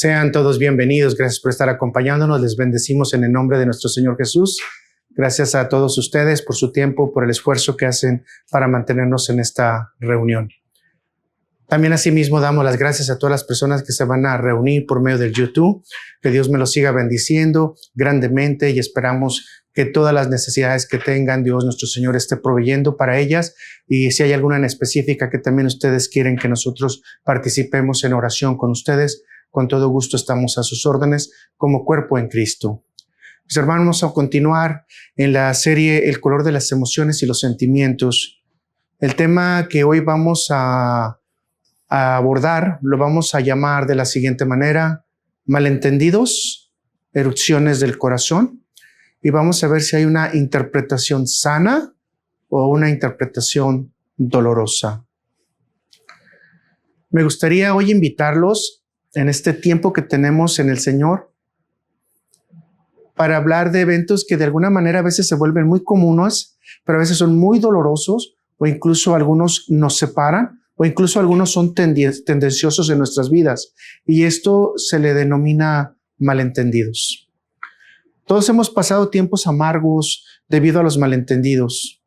Sean todos bienvenidos. Gracias por estar acompañándonos. Les bendecimos en el nombre de nuestro Señor Jesús. Gracias a todos ustedes por su tiempo, por el esfuerzo que hacen para mantenernos en esta reunión. También asimismo damos las gracias a todas las personas que se van a reunir por medio del YouTube. Que Dios me los siga bendiciendo grandemente y esperamos que todas las necesidades que tengan, Dios nuestro Señor esté proveyendo para ellas. Y si hay alguna en específica que también ustedes quieren que nosotros participemos en oración con ustedes, con todo gusto estamos a sus órdenes como cuerpo en Cristo. Mis hermanos, vamos a continuar en la serie El color de las emociones y los sentimientos. El tema que hoy vamos a abordar lo vamos a llamar de la siguiente manera: malentendidos, erupciones del corazón. Y vamos a ver si hay una interpretación sana o una interpretación dolorosa. Me gustaría hoy invitarlos en este tiempo que tenemos en el Señor para hablar de eventos que de alguna manera a veces se vuelven muy comunes, pero a veces son muy dolorosos, o incluso algunos nos separan, o incluso algunos son tendenciosos en nuestras vidas. Y esto se le denomina malentendidos. Todos hemos pasado tiempos amargos debido a los malentendidos,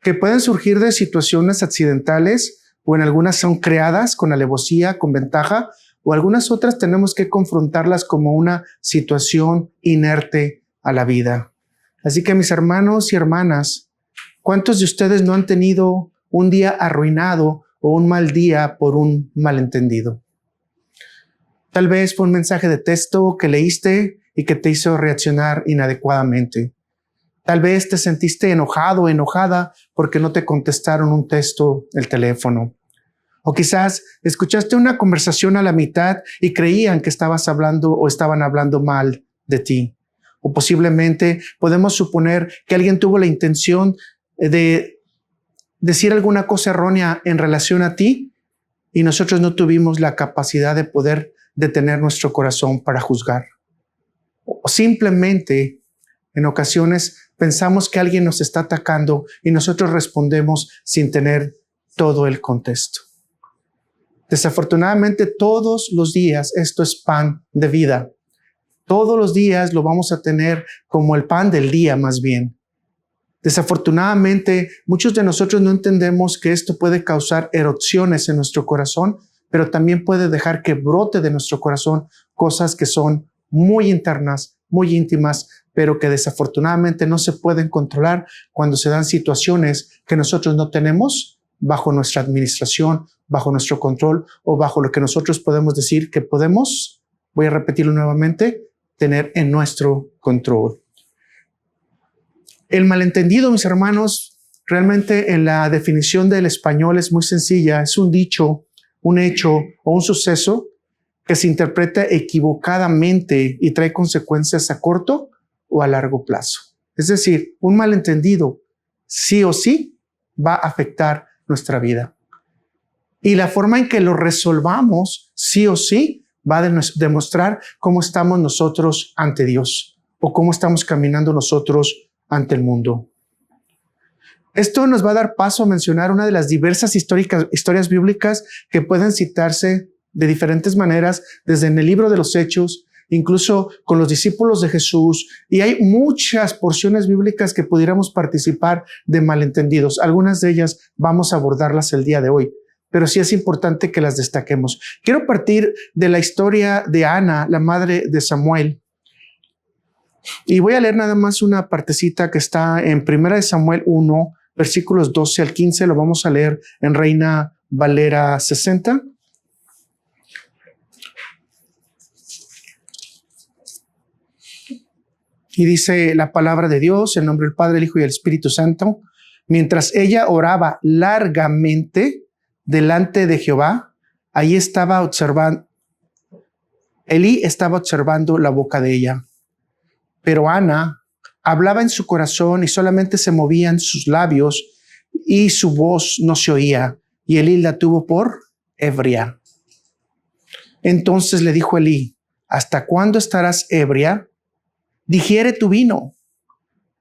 que pueden surgir de situaciones accidentales, o en algunas son creadas con alevosía, con ventaja, o algunas otras tenemos que confrontarlas como una situación inerte a la vida. Así que, mis hermanos y hermanas, ¿cuántos de ustedes no han tenido un día arruinado o un mal día por un malentendido? Tal vez fue un mensaje de texto que leíste y que te hizo reaccionar inadecuadamente. Tal vez te sentiste enojado o enojada porque no te contestaron un texto del teléfono. O quizás escuchaste una conversación a la mitad y creían que estabas hablando o estaban hablando mal de ti. O posiblemente podemos suponer que alguien tuvo la intención de decir alguna cosa errónea en relación a ti y nosotros no tuvimos la capacidad de poder detener nuestro corazón para juzgar. O simplemente en ocasiones pensamos que alguien nos está atacando y nosotros respondemos sin tener todo el contexto. Desafortunadamente, todos los días esto es pan de vida. Todos los días lo vamos a tener como el pan del día, más bien. Desafortunadamente, muchos de nosotros no entendemos que esto puede causar erupciones en nuestro corazón, pero también puede dejar que brote de nuestro corazón cosas que son muy internas, muy íntimas, pero que desafortunadamente no se pueden controlar cuando se dan situaciones que nosotros no tenemos bajo nuestra administración, bajo nuestro control o bajo lo que nosotros podemos decir que podemos, voy a repetirlo nuevamente, tener en nuestro control. El malentendido, mis hermanos, realmente en la definición del español es muy sencilla. Es un dicho, un hecho o un suceso que se interpreta equivocadamente y trae consecuencias a corto o a largo plazo. Es decir, un malentendido sí o sí va a afectar nuestra vida. Y la forma en que lo resolvamos sí o sí va a demostrar cómo estamos nosotros ante Dios o cómo estamos caminando nosotros ante el mundo. Esto nos va a dar paso a mencionar una de las diversas historias bíblicas que pueden citarse de diferentes maneras, desde en el libro de los Hechos, incluso con los discípulos de Jesús, y hay muchas porciones bíblicas que pudiéramos participar de malentendidos. Algunas de ellas vamos a abordarlas el día de hoy, pero sí es importante que las destaquemos. Quiero partir de la historia de Ana, la madre de Samuel, y voy a leer nada más una partecita que está en 1 Samuel 1, versículos 12 al 15, lo vamos a leer en Reina Valera 60. Y dice la palabra de Dios, en nombre del Padre, el Hijo y el Espíritu Santo. Mientras ella oraba largamente delante de Jehová, Elí estaba observando la boca de ella. Pero Ana hablaba en su corazón y solamente se movían sus labios y su voz no se oía. Y Elí la tuvo por ebria. Entonces le dijo Elí: ¿hasta cuándo estarás ebria? Digiere tu vino.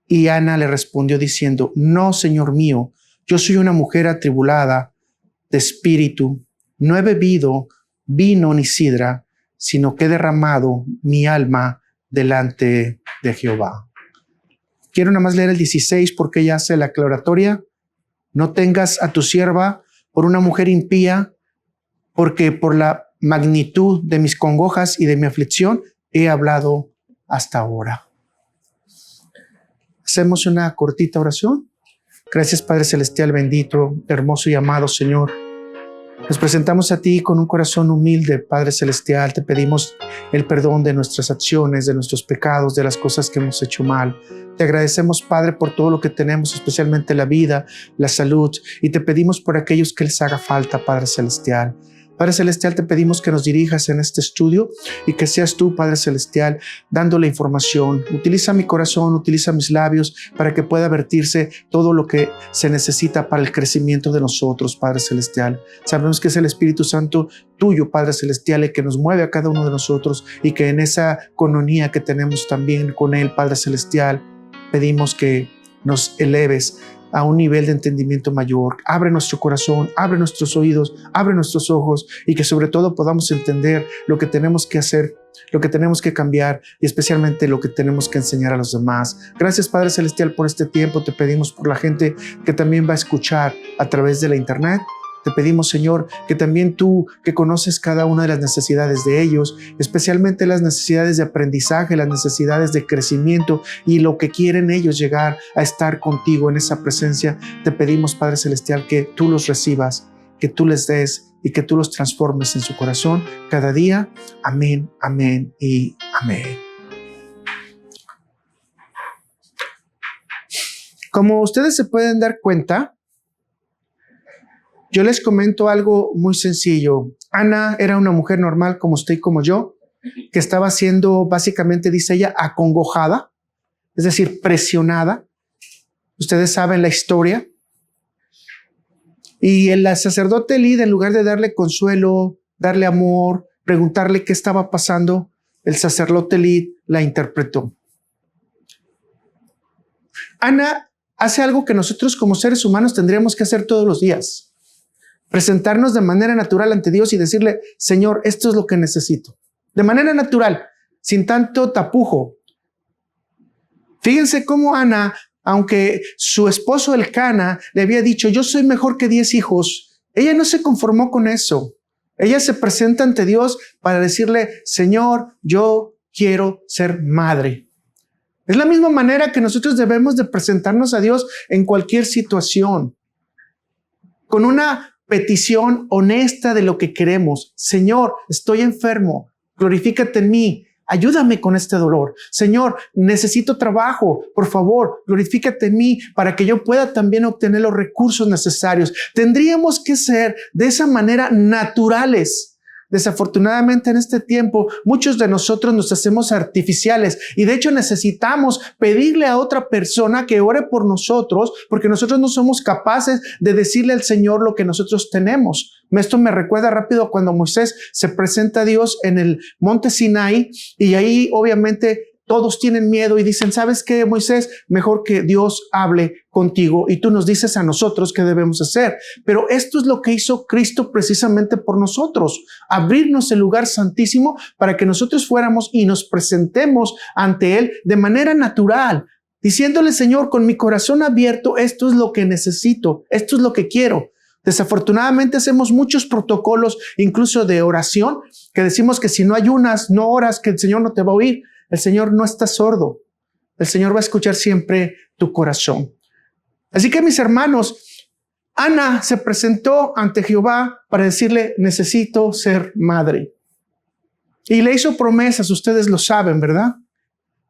Y Ana le respondió diciendo: no, Señor mío, yo soy una mujer atribulada de espíritu. No he bebido vino ni sidra, sino que he derramado mi alma delante de Jehová. Quiero nada más leer el 16 porque ella hace la aclaratoria. No tengas a tu sierva por una mujer impía, porque por la magnitud de mis congojas y de mi aflicción he hablado hasta ahora. Hacemos una cortita oración. Gracias, Padre Celestial, bendito, hermoso y amado Señor. Nos presentamos a ti con un corazón humilde, Padre Celestial. Te pedimos el perdón de nuestras acciones, de nuestros pecados, de las cosas que hemos hecho mal. Te agradecemos, Padre, por todo lo que tenemos, especialmente la vida, la salud, y te pedimos por aquellos que les haga falta, Padre Celestial. Padre Celestial, te pedimos que nos dirijas en este estudio y que seas tú, Padre Celestial, dando la información. Utiliza mi corazón, utiliza mis labios para que pueda vertirse todo lo que se necesita para el crecimiento de nosotros, Padre Celestial. Sabemos que es el Espíritu Santo tuyo, Padre Celestial, el que nos mueve a cada uno de nosotros y que en esa coinonía que tenemos también con Él, Padre Celestial, pedimos que nos eleves a un nivel de entendimiento mayor. Abre nuestro corazón, abre nuestros oídos, abre nuestros ojos y que sobre todo podamos entender lo que tenemos que hacer, lo que tenemos que cambiar y especialmente lo que tenemos que enseñar a los demás. Gracias, Padre Celestial, por este tiempo. Te pedimos por la gente que también va a escuchar a través de la internet. Te pedimos, Señor, que también tú, que conoces cada una de las necesidades de ellos, especialmente las necesidades de aprendizaje, las necesidades de crecimiento y lo que quieren ellos llegar a estar contigo en esa presencia, te pedimos, Padre Celestial, que tú los recibas, que tú les des y que tú los transformes en su corazón cada día. Amén, amén y amén. Como ustedes se pueden dar cuenta, yo les comento algo muy sencillo. Ana era una mujer normal como usted y como yo, que estaba siendo básicamente, dice ella, acongojada, es decir, presionada. Ustedes saben la historia. Y el sacerdote Elí, en lugar de darle consuelo, darle amor, preguntarle qué estaba pasando, el sacerdote Elí la interpretó. Ana hace algo que nosotros como seres humanos tendríamos que hacer todos los días. Presentarnos de manera natural ante Dios y decirle, Señor, esto es lo que necesito. De manera natural, sin tanto tapujo. Fíjense cómo Ana, aunque su esposo Elcana le había dicho, yo soy mejor que 10 hijos, ella no se conformó con eso. Ella se presenta ante Dios para decirle, Señor, yo quiero ser madre. Es la misma manera que nosotros debemos de presentarnos a Dios en cualquier situación. Con una petición honesta de lo que queremos. Señor, estoy enfermo, glorifícate en mí, ayúdame con este dolor. Señor, necesito trabajo, por favor, glorifícate en mí para que yo pueda también obtener los recursos necesarios. Tendríamos que ser de esa manera naturales. Desafortunadamente en este tiempo muchos de nosotros nos hacemos artificiales y de hecho necesitamos pedirle a otra persona que ore por nosotros porque nosotros no somos capaces de decirle al Señor lo que nosotros tenemos. Esto me recuerda rápido cuando Moisés se presenta a Dios en el monte Sinaí y ahí obviamente todos tienen miedo y dicen, ¿sabes qué, Moisés? Mejor que Dios hable contigo y tú nos dices a nosotros qué debemos hacer. Pero esto es lo que hizo Cristo precisamente por nosotros. Abrirnos el lugar santísimo para que nosotros fuéramos y nos presentemos ante Él de manera natural, diciéndole, Señor, con mi corazón abierto, esto es lo que necesito, esto es lo que quiero. Desafortunadamente hacemos muchos protocolos, incluso de oración, que decimos que si no ayunas, no oras, que el Señor no te va a oír. El Señor no está sordo. El Señor va a escuchar siempre tu corazón. Así que mis hermanos, Ana se presentó ante Jehová para decirle, necesito ser madre. Y le hizo promesas, ustedes lo saben, ¿verdad?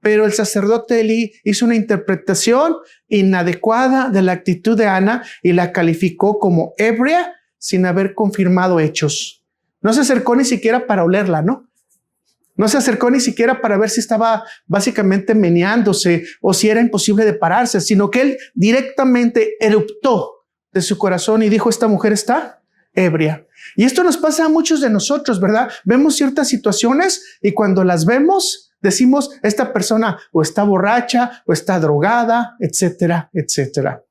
Pero el sacerdote Elí hizo una interpretación inadecuada de la actitud de Ana y la calificó como ebria sin haber confirmado hechos. No se acercó ni siquiera para olerla, ¿no? No se acercó ni siquiera para ver si estaba básicamente meneándose o si era imposible de pararse, sino que él directamente eruptó de su corazón y dijo, esta mujer está ebria. Y esto nos pasa a muchos de nosotros, ¿verdad? Vemos ciertas situaciones y cuando las vemos, decimos, esta persona o está borracha o está drogada, etcétera, etcétera.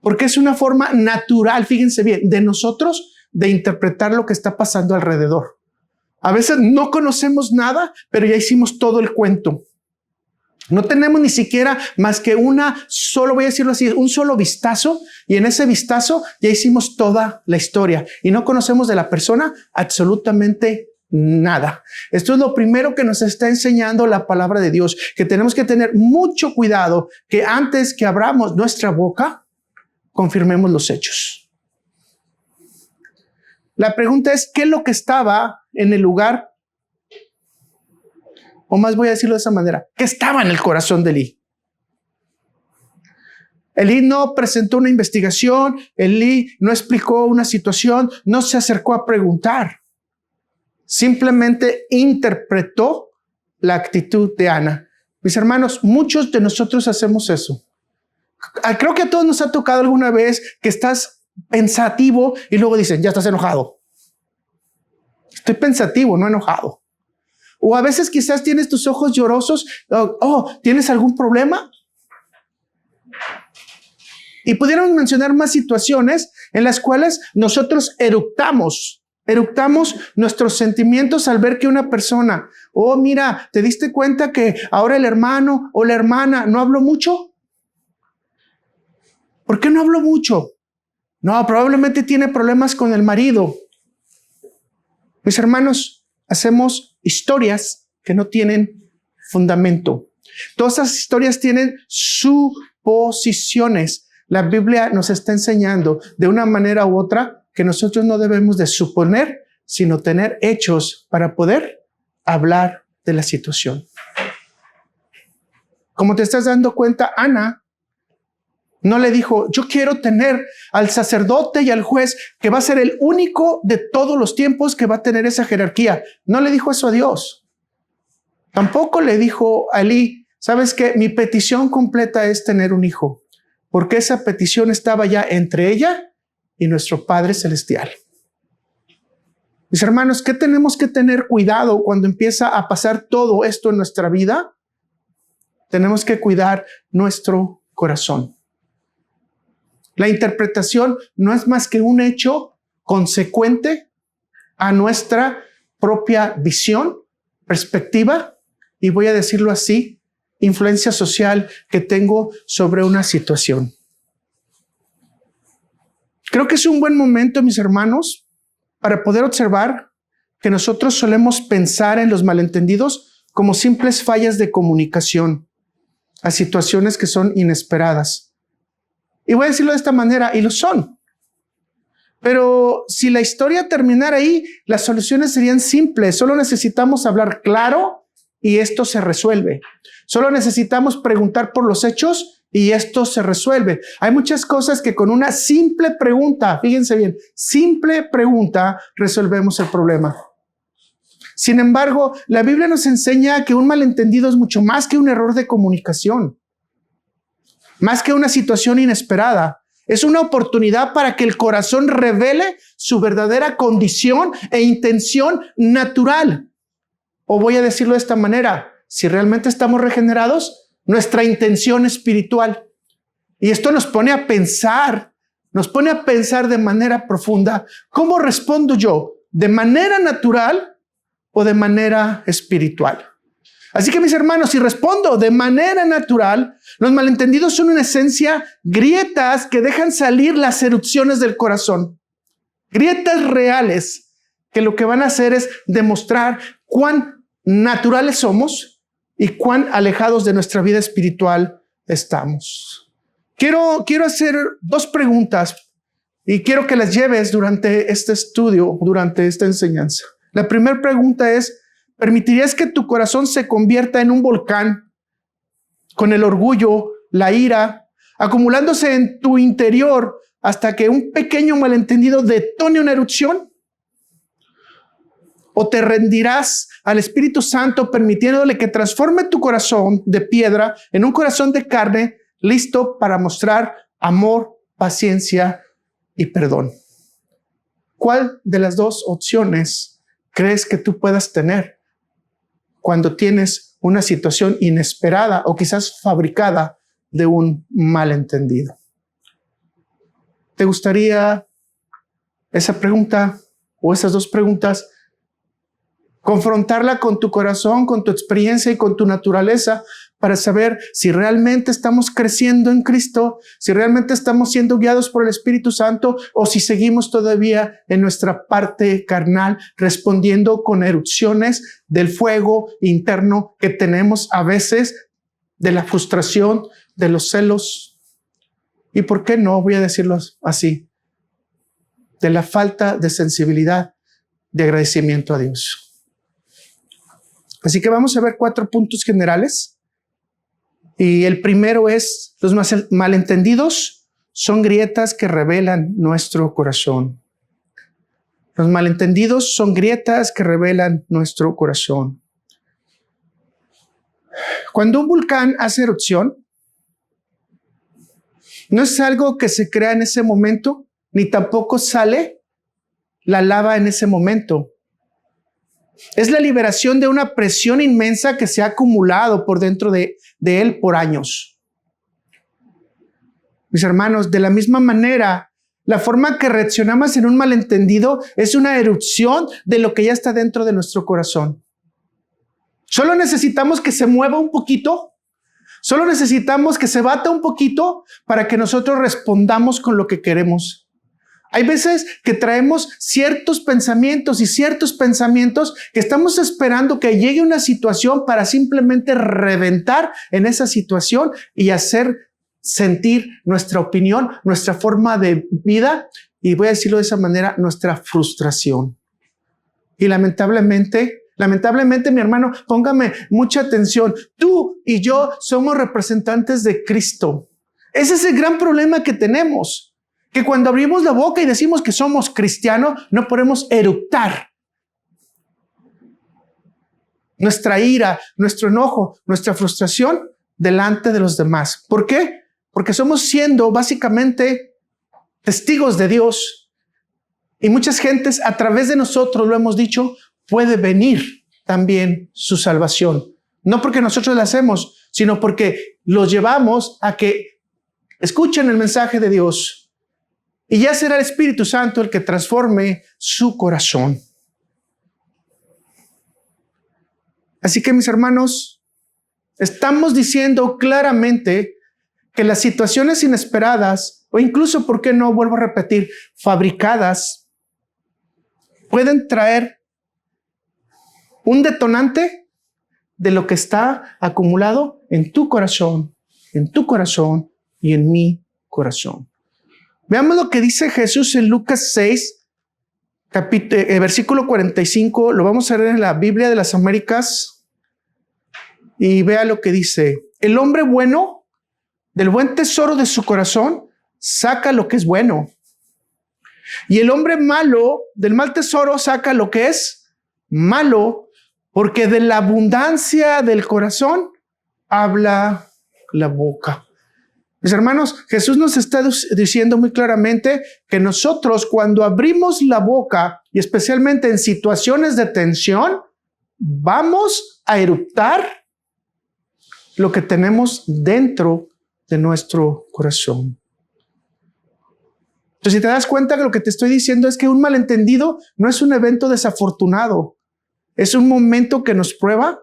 Porque es una forma natural, fíjense bien, de nosotros de interpretar lo que está pasando alrededor. A veces no conocemos nada, pero ya hicimos todo el cuento. No tenemos ni siquiera más que solo voy a decirlo así, un solo vistazo, y en ese vistazo ya hicimos toda la historia y no conocemos de la persona absolutamente nada. Esto es lo primero que nos está enseñando la palabra de Dios, que tenemos que tener mucho cuidado, que antes que abramos nuestra boca, confirmemos los hechos. La pregunta es, ¿qué es lo que estaba en el lugar? O más voy a decirlo de esa manera, ¿qué estaba en el corazón de Elí? Elí no presentó una investigación, Elí no explicó una situación, no se acercó a preguntar. Simplemente interpretó la actitud de Ana. Mis hermanos, muchos de nosotros hacemos eso. Creo que a todos nos ha tocado alguna vez que estás pensativo y luego dicen, ya estás enojado. Estoy pensativo, no enojado. O a veces quizás tienes tus ojos llorosos. ¿Tienes algún problema? Y pudiéramos mencionar más situaciones en las cuales nosotros eructamos nuestros sentimientos al ver que una persona, mira, ¿te diste cuenta que ahora el hermano o la hermana no habló mucho? ¿Por qué no habló mucho? No, probablemente tiene problemas con el marido. Mis hermanos, hacemos historias que no tienen fundamento. Todas esas historias tienen suposiciones. La Biblia nos está enseñando de una manera u otra que nosotros no debemos de suponer, sino tener hechos para poder hablar de la situación. Como te estás dando cuenta, Ana no le dijo, yo quiero tener al sacerdote y al juez que va a ser el único de todos los tiempos que va a tener esa jerarquía. No le dijo eso a Dios. Tampoco le dijo a Elí, ¿sabes qué? Mi petición completa es tener un hijo, porque esa petición estaba ya entre ella y nuestro Padre Celestial. Mis hermanos, ¿qué tenemos que tener cuidado cuando empieza a pasar todo esto en nuestra vida? Tenemos que cuidar nuestro corazón. La interpretación no es más que un hecho consecuente a nuestra propia visión, perspectiva, y voy a decirlo así, influencia social que tengo sobre una situación. Creo que es un buen momento, mis hermanos, para poder observar que nosotros solemos pensar en los malentendidos como simples fallas de comunicación a situaciones que son inesperadas. Y voy a decirlo de esta manera, y lo son. Pero si la historia terminara ahí, las soluciones serían simples. Solo necesitamos hablar claro y esto se resuelve. Solo necesitamos preguntar por los hechos y esto se resuelve. Hay muchas cosas que con una simple pregunta, fíjense bien, simple pregunta, resolvemos el problema. Sin embargo, la Biblia nos enseña que un malentendido es mucho más que un error de comunicación. Más que una situación inesperada, es una oportunidad para que el corazón revele su verdadera condición e intención natural. O voy a decirlo de esta manera, si realmente estamos regenerados, nuestra intención espiritual. Y esto nos pone a pensar de manera profunda, ¿cómo respondo yo? ¿De manera natural o de manera espiritual? Así que mis hermanos, si respondo de manera natural, los malentendidos son en esencia grietas que dejan salir las erupciones del corazón. Grietas reales que lo que van a hacer es demostrar cuán naturales somos y cuán alejados de nuestra vida espiritual estamos. Quiero hacer dos preguntas y quiero que las lleves durante este estudio, durante esta enseñanza. La primera pregunta es, ¿permitirías que tu corazón se convierta en un volcán con el orgullo, la ira, acumulándose en tu interior hasta que un pequeño malentendido detone una erupción? ¿O te rendirás al Espíritu Santo permitiéndole que transforme tu corazón de piedra en un corazón de carne listo para mostrar amor, paciencia y perdón? ¿Cuál de las dos opciones crees que tú puedas tener cuando tienes una situación inesperada o quizás fabricada de un malentendido? ¿Te gustaría esa pregunta o esas dos preguntas confrontarla con tu corazón, con tu experiencia y con tu naturaleza para saber si realmente estamos creciendo en Cristo, si realmente estamos siendo guiados por el Espíritu Santo o si seguimos todavía en nuestra parte carnal, respondiendo con erupciones del fuego interno que tenemos a veces, de la frustración, de los celos y, ¿por qué no? Voy a decirlo así, de la falta de sensibilidad, de agradecimiento a Dios. Así que vamos a ver 4 puntos generales. Y el primero es: los malentendidos son grietas que revelan nuestro corazón. Los malentendidos son grietas que revelan nuestro corazón. Cuando un volcán hace erupción, no es algo que se crea en ese momento, ni tampoco sale la lava en ese momento. Es la liberación de una presión inmensa que se ha acumulado por dentro de él por años. Mis hermanos, de la misma manera, la forma que reaccionamos en un malentendido es una erupción de lo que ya está dentro de nuestro corazón. Solo necesitamos que se mueva un poquito, solo necesitamos que se bata un poquito para que nosotros respondamos con lo que queremos. Hay veces que traemos ciertos pensamientos que estamos esperando que llegue una situación para simplemente reventar en esa situación y hacer sentir nuestra opinión, nuestra forma de vida, y voy a decirlo de esa manera, nuestra frustración. Y lamentablemente, mi hermano, póngame mucha atención. Tú y yo somos representantes de Cristo. Ese es el gran problema que tenemos. Que cuando abrimos la boca y decimos que somos cristianos, no podemos eructar nuestra ira, nuestro enojo, nuestra frustración delante de los demás. ¿Por qué? Porque somos siendo básicamente testigos de Dios. Y muchas gentes a través de nosotros, lo hemos dicho, puede venir también su salvación. No porque nosotros la hacemos, sino porque los llevamos a que escuchen el mensaje de Dios. Y ya será el Espíritu Santo el que transforme su corazón. Así que, mis hermanos, estamos diciendo claramente que las situaciones inesperadas, o incluso, ¿por qué no? Vuelvo a repetir, fabricadas, pueden traer un detonante de lo que está acumulado en tu corazón y en mi corazón. Veamos lo que dice Jesús en Lucas 6, versículo 45. Lo vamos a leer en la Biblia de las Américas. Y vea lo que dice: el hombre bueno, del buen tesoro de su corazón, saca lo que es bueno. Y el hombre malo, del mal tesoro, saca lo que es malo, porque de la abundancia del corazón habla la boca. Mis hermanos, Jesús nos está diciendo muy claramente que nosotros, cuando abrimos la boca, y especialmente en situaciones de tensión, vamos a eructar lo que tenemos dentro de nuestro corazón. Entonces, si te das cuenta que lo que te estoy diciendo es que un malentendido no es un evento desafortunado, es un momento que nos prueba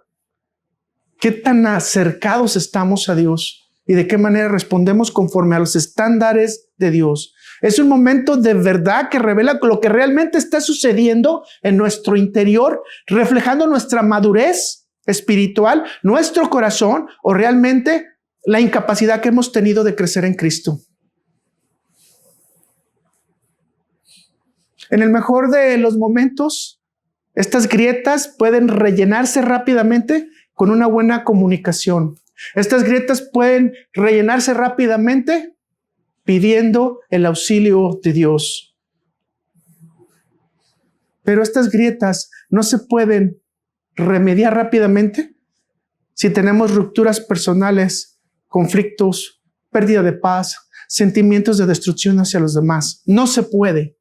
qué tan acercados estamos a Dios y de qué manera respondemos conforme a los estándares de Dios. Es un momento de verdad que revela lo que realmente está sucediendo en nuestro interior, reflejando nuestra madurez espiritual, nuestro corazón o realmente la incapacidad que hemos tenido de crecer en Cristo. En el mejor de los momentos, estas grietas pueden rellenarse rápidamente con una buena comunicación. Estas grietas pueden rellenarse rápidamente pidiendo el auxilio de Dios. Pero estas grietas no se pueden remediar rápidamente si tenemos rupturas personales, conflictos, pérdida de paz, sentimientos de destrucción hacia los demás. No se puede.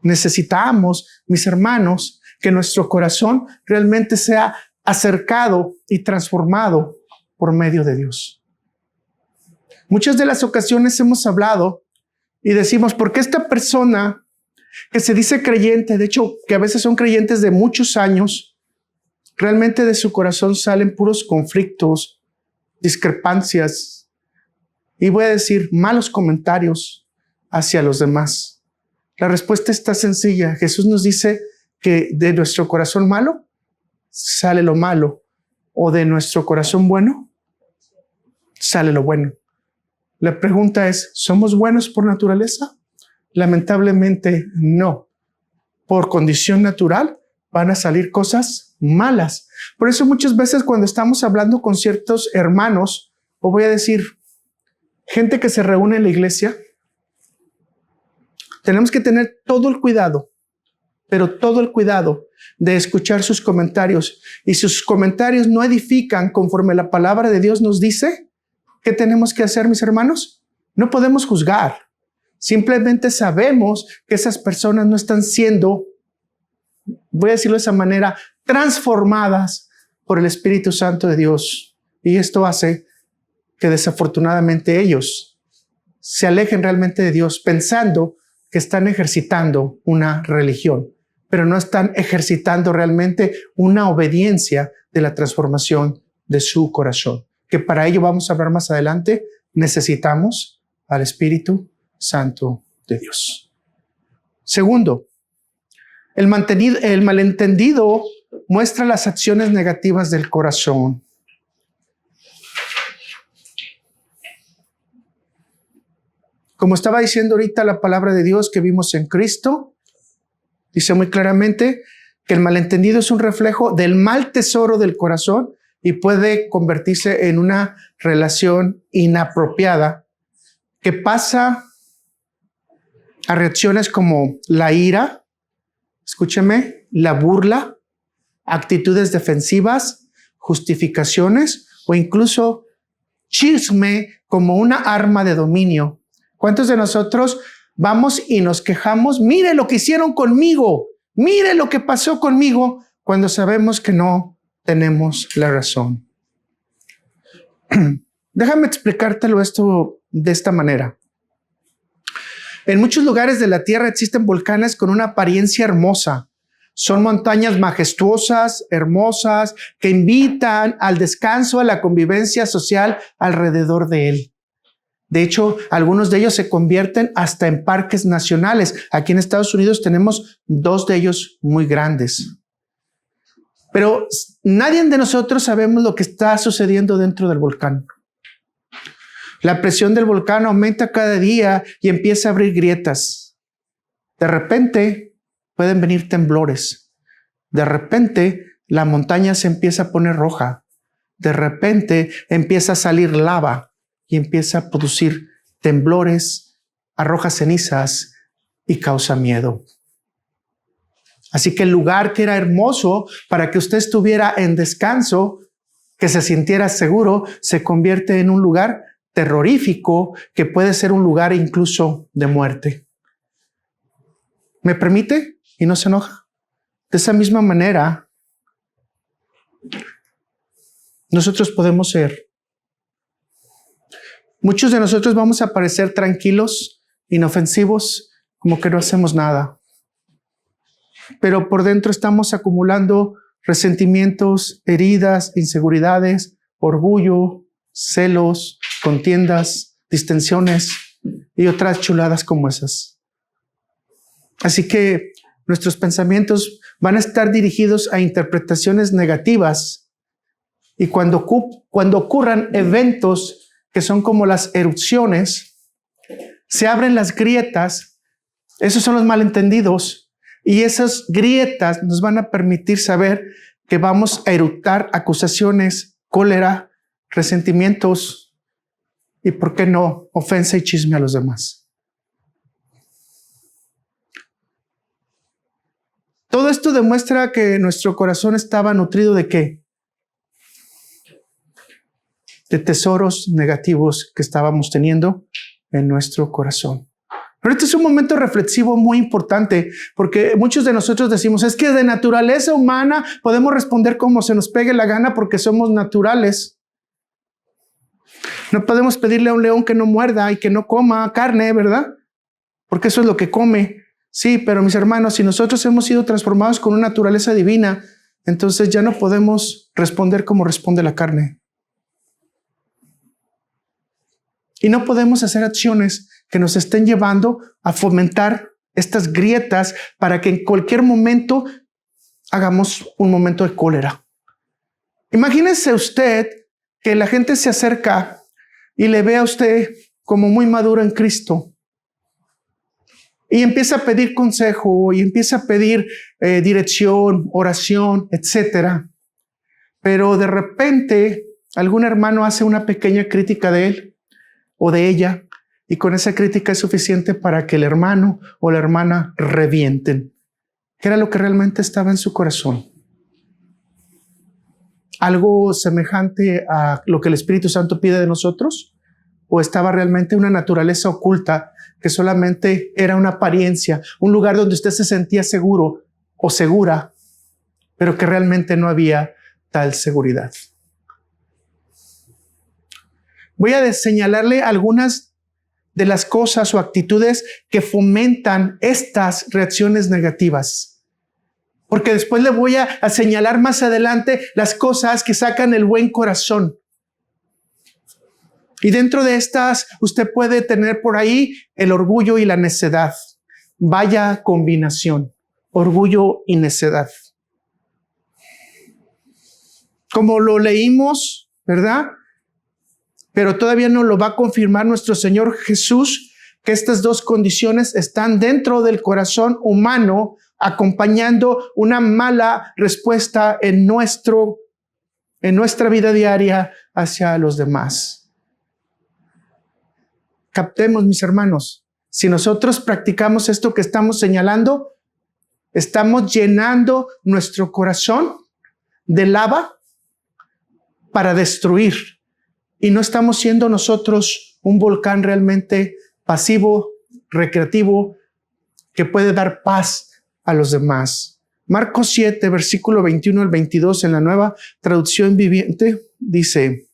Necesitamos, mis hermanos, que nuestro corazón realmente sea acercado y transformado por medio de Dios. Muchas de las ocasiones hemos hablado y decimos, ¿por qué esta persona que se dice creyente, de hecho, que a veces son creyentes de muchos años, realmente de su corazón salen puros conflictos, discrepancias y voy a decir malos comentarios hacia los demás. La respuesta está sencilla. Jesús nos dice que de nuestro corazón malo sale lo malo, o de nuestro corazón bueno sale lo bueno. La pregunta es, ¿somos buenos por naturaleza? Lamentablemente no. Por condición natural van a salir cosas malas. Por eso muchas veces cuando estamos hablando con ciertos hermanos, o voy a decir, gente que se reúne en la iglesia, tenemos que tener todo el cuidado, pero todo el cuidado de escuchar sus comentarios. Y si sus comentarios no edifican conforme la palabra de Dios nos dice, ¿qué tenemos que hacer, mis hermanos? No podemos juzgar. Simplemente sabemos que esas personas no están siendo, voy a decirlo de esa manera, transformadas por el Espíritu Santo de Dios. Y esto hace que desafortunadamente ellos se alejen realmente de Dios pensando que están ejercitando una religión, pero no están ejercitando realmente una obediencia de la transformación de su corazón. Que para ello, vamos a hablar más adelante, necesitamos al Espíritu Santo de Dios. Segundo, el malentendido muestra las acciones negativas del corazón. Como estaba diciendo ahorita la palabra de Dios que vimos en Cristo, dice muy claramente que el malentendido es un reflejo del mal tesoro del corazón y puede convertirse en una relación inapropiada que pasa a reacciones como la ira, escúcheme, la burla, actitudes defensivas, justificaciones o incluso chisme como una arma de dominio. ¿Cuántos de nosotros vamos y nos quejamos? Mire lo que hicieron conmigo, mire lo que pasó conmigo, cuando sabemos que no tenemos la razón. Déjame explicártelo esto de esta manera. En muchos lugares de la tierra existen volcanes con una apariencia hermosa. Son montañas majestuosas, hermosas, que invitan al descanso, a la convivencia social alrededor de él. De hecho, algunos de ellos se convierten hasta en parques nacionales. Aquí en Estados Unidos tenemos 2 de ellos muy grandes. Pero nadie de nosotros sabemos lo que está sucediendo dentro del volcán. La presión del volcán aumenta cada día y empieza a abrir grietas. De repente pueden venir temblores. De repente la montaña se empieza a poner roja. De repente empieza a salir lava. Y empieza a producir temblores, arroja cenizas y causa miedo. Así que el lugar que era hermoso para que usted estuviera en descanso, que se sintiera seguro, se convierte en un lugar terrorífico que puede ser un lugar incluso de muerte. ¿Me permite? Y no se enoja. De esa misma manera, nosotros podemos ser. Muchos de nosotros vamos a parecer tranquilos, inofensivos, como que no hacemos nada. Pero por dentro estamos acumulando resentimientos, heridas, inseguridades, orgullo, celos, contiendas, distensiones y otras chuladas como esas. Así que nuestros pensamientos van a estar dirigidos a interpretaciones negativas y cuando ocurran eventos que son como las erupciones, se abren las grietas, esos son los malentendidos, y esas grietas nos van a permitir saber que vamos a eructar acusaciones, cólera, resentimientos y, ¿por qué no?, ofensa y chisme a los demás. Todo esto demuestra que nuestro corazón estaba nutrido ¿de qué? De tesoros negativos que estábamos teniendo en nuestro corazón. Pero este es un momento reflexivo muy importante porque muchos de nosotros decimos, es que de naturaleza humana podemos responder como se nos pegue la gana porque somos naturales. No podemos pedirle a un león que no muerda y que no coma carne, ¿verdad? Porque eso es lo que come. Sí, pero mis hermanos, si nosotros hemos sido transformados con una naturaleza divina, entonces ya no podemos responder como responde la carne. Y no podemos hacer acciones que nos estén llevando a fomentar estas grietas para que en cualquier momento hagamos un momento de cólera. Imagínese usted que la gente se acerca y le ve a usted como muy maduro en Cristo y empieza a pedir consejo y empieza a pedir dirección, oración, etcétera. Pero de repente algún hermano hace una pequeña crítica de él o de ella, y con esa crítica es suficiente para que el hermano o la hermana revienten. ¿Qué era lo que realmente estaba en su corazón? ¿Algo semejante a lo que el Espíritu Santo pide de nosotros? ¿O estaba realmente una naturaleza oculta que solamente era una apariencia, un lugar donde usted se sentía seguro o segura, pero que realmente no había tal seguridad? Voy a señalarle algunas de las cosas o actitudes que fomentan estas reacciones negativas, porque después le voy a señalar más adelante las cosas que sacan el buen corazón. Y dentro de estas, usted puede tener por ahí el orgullo y la necedad. Vaya combinación, orgullo y necedad. Como lo leímos, ¿verdad? Pero todavía no lo va a confirmar nuestro Señor Jesús, que estas dos condiciones están dentro del corazón humano, acompañando una mala respuesta en nuestra vida diaria hacia los demás. Captemos, mis hermanos, si nosotros practicamos esto que estamos señalando, estamos llenando nuestro corazón de lava para destruir. Y no estamos siendo nosotros un volcán realmente pasivo, recreativo, que puede dar paz a los demás. Marcos 7, versículo 21 al 22, en la Nueva Traducción Viviente, dice: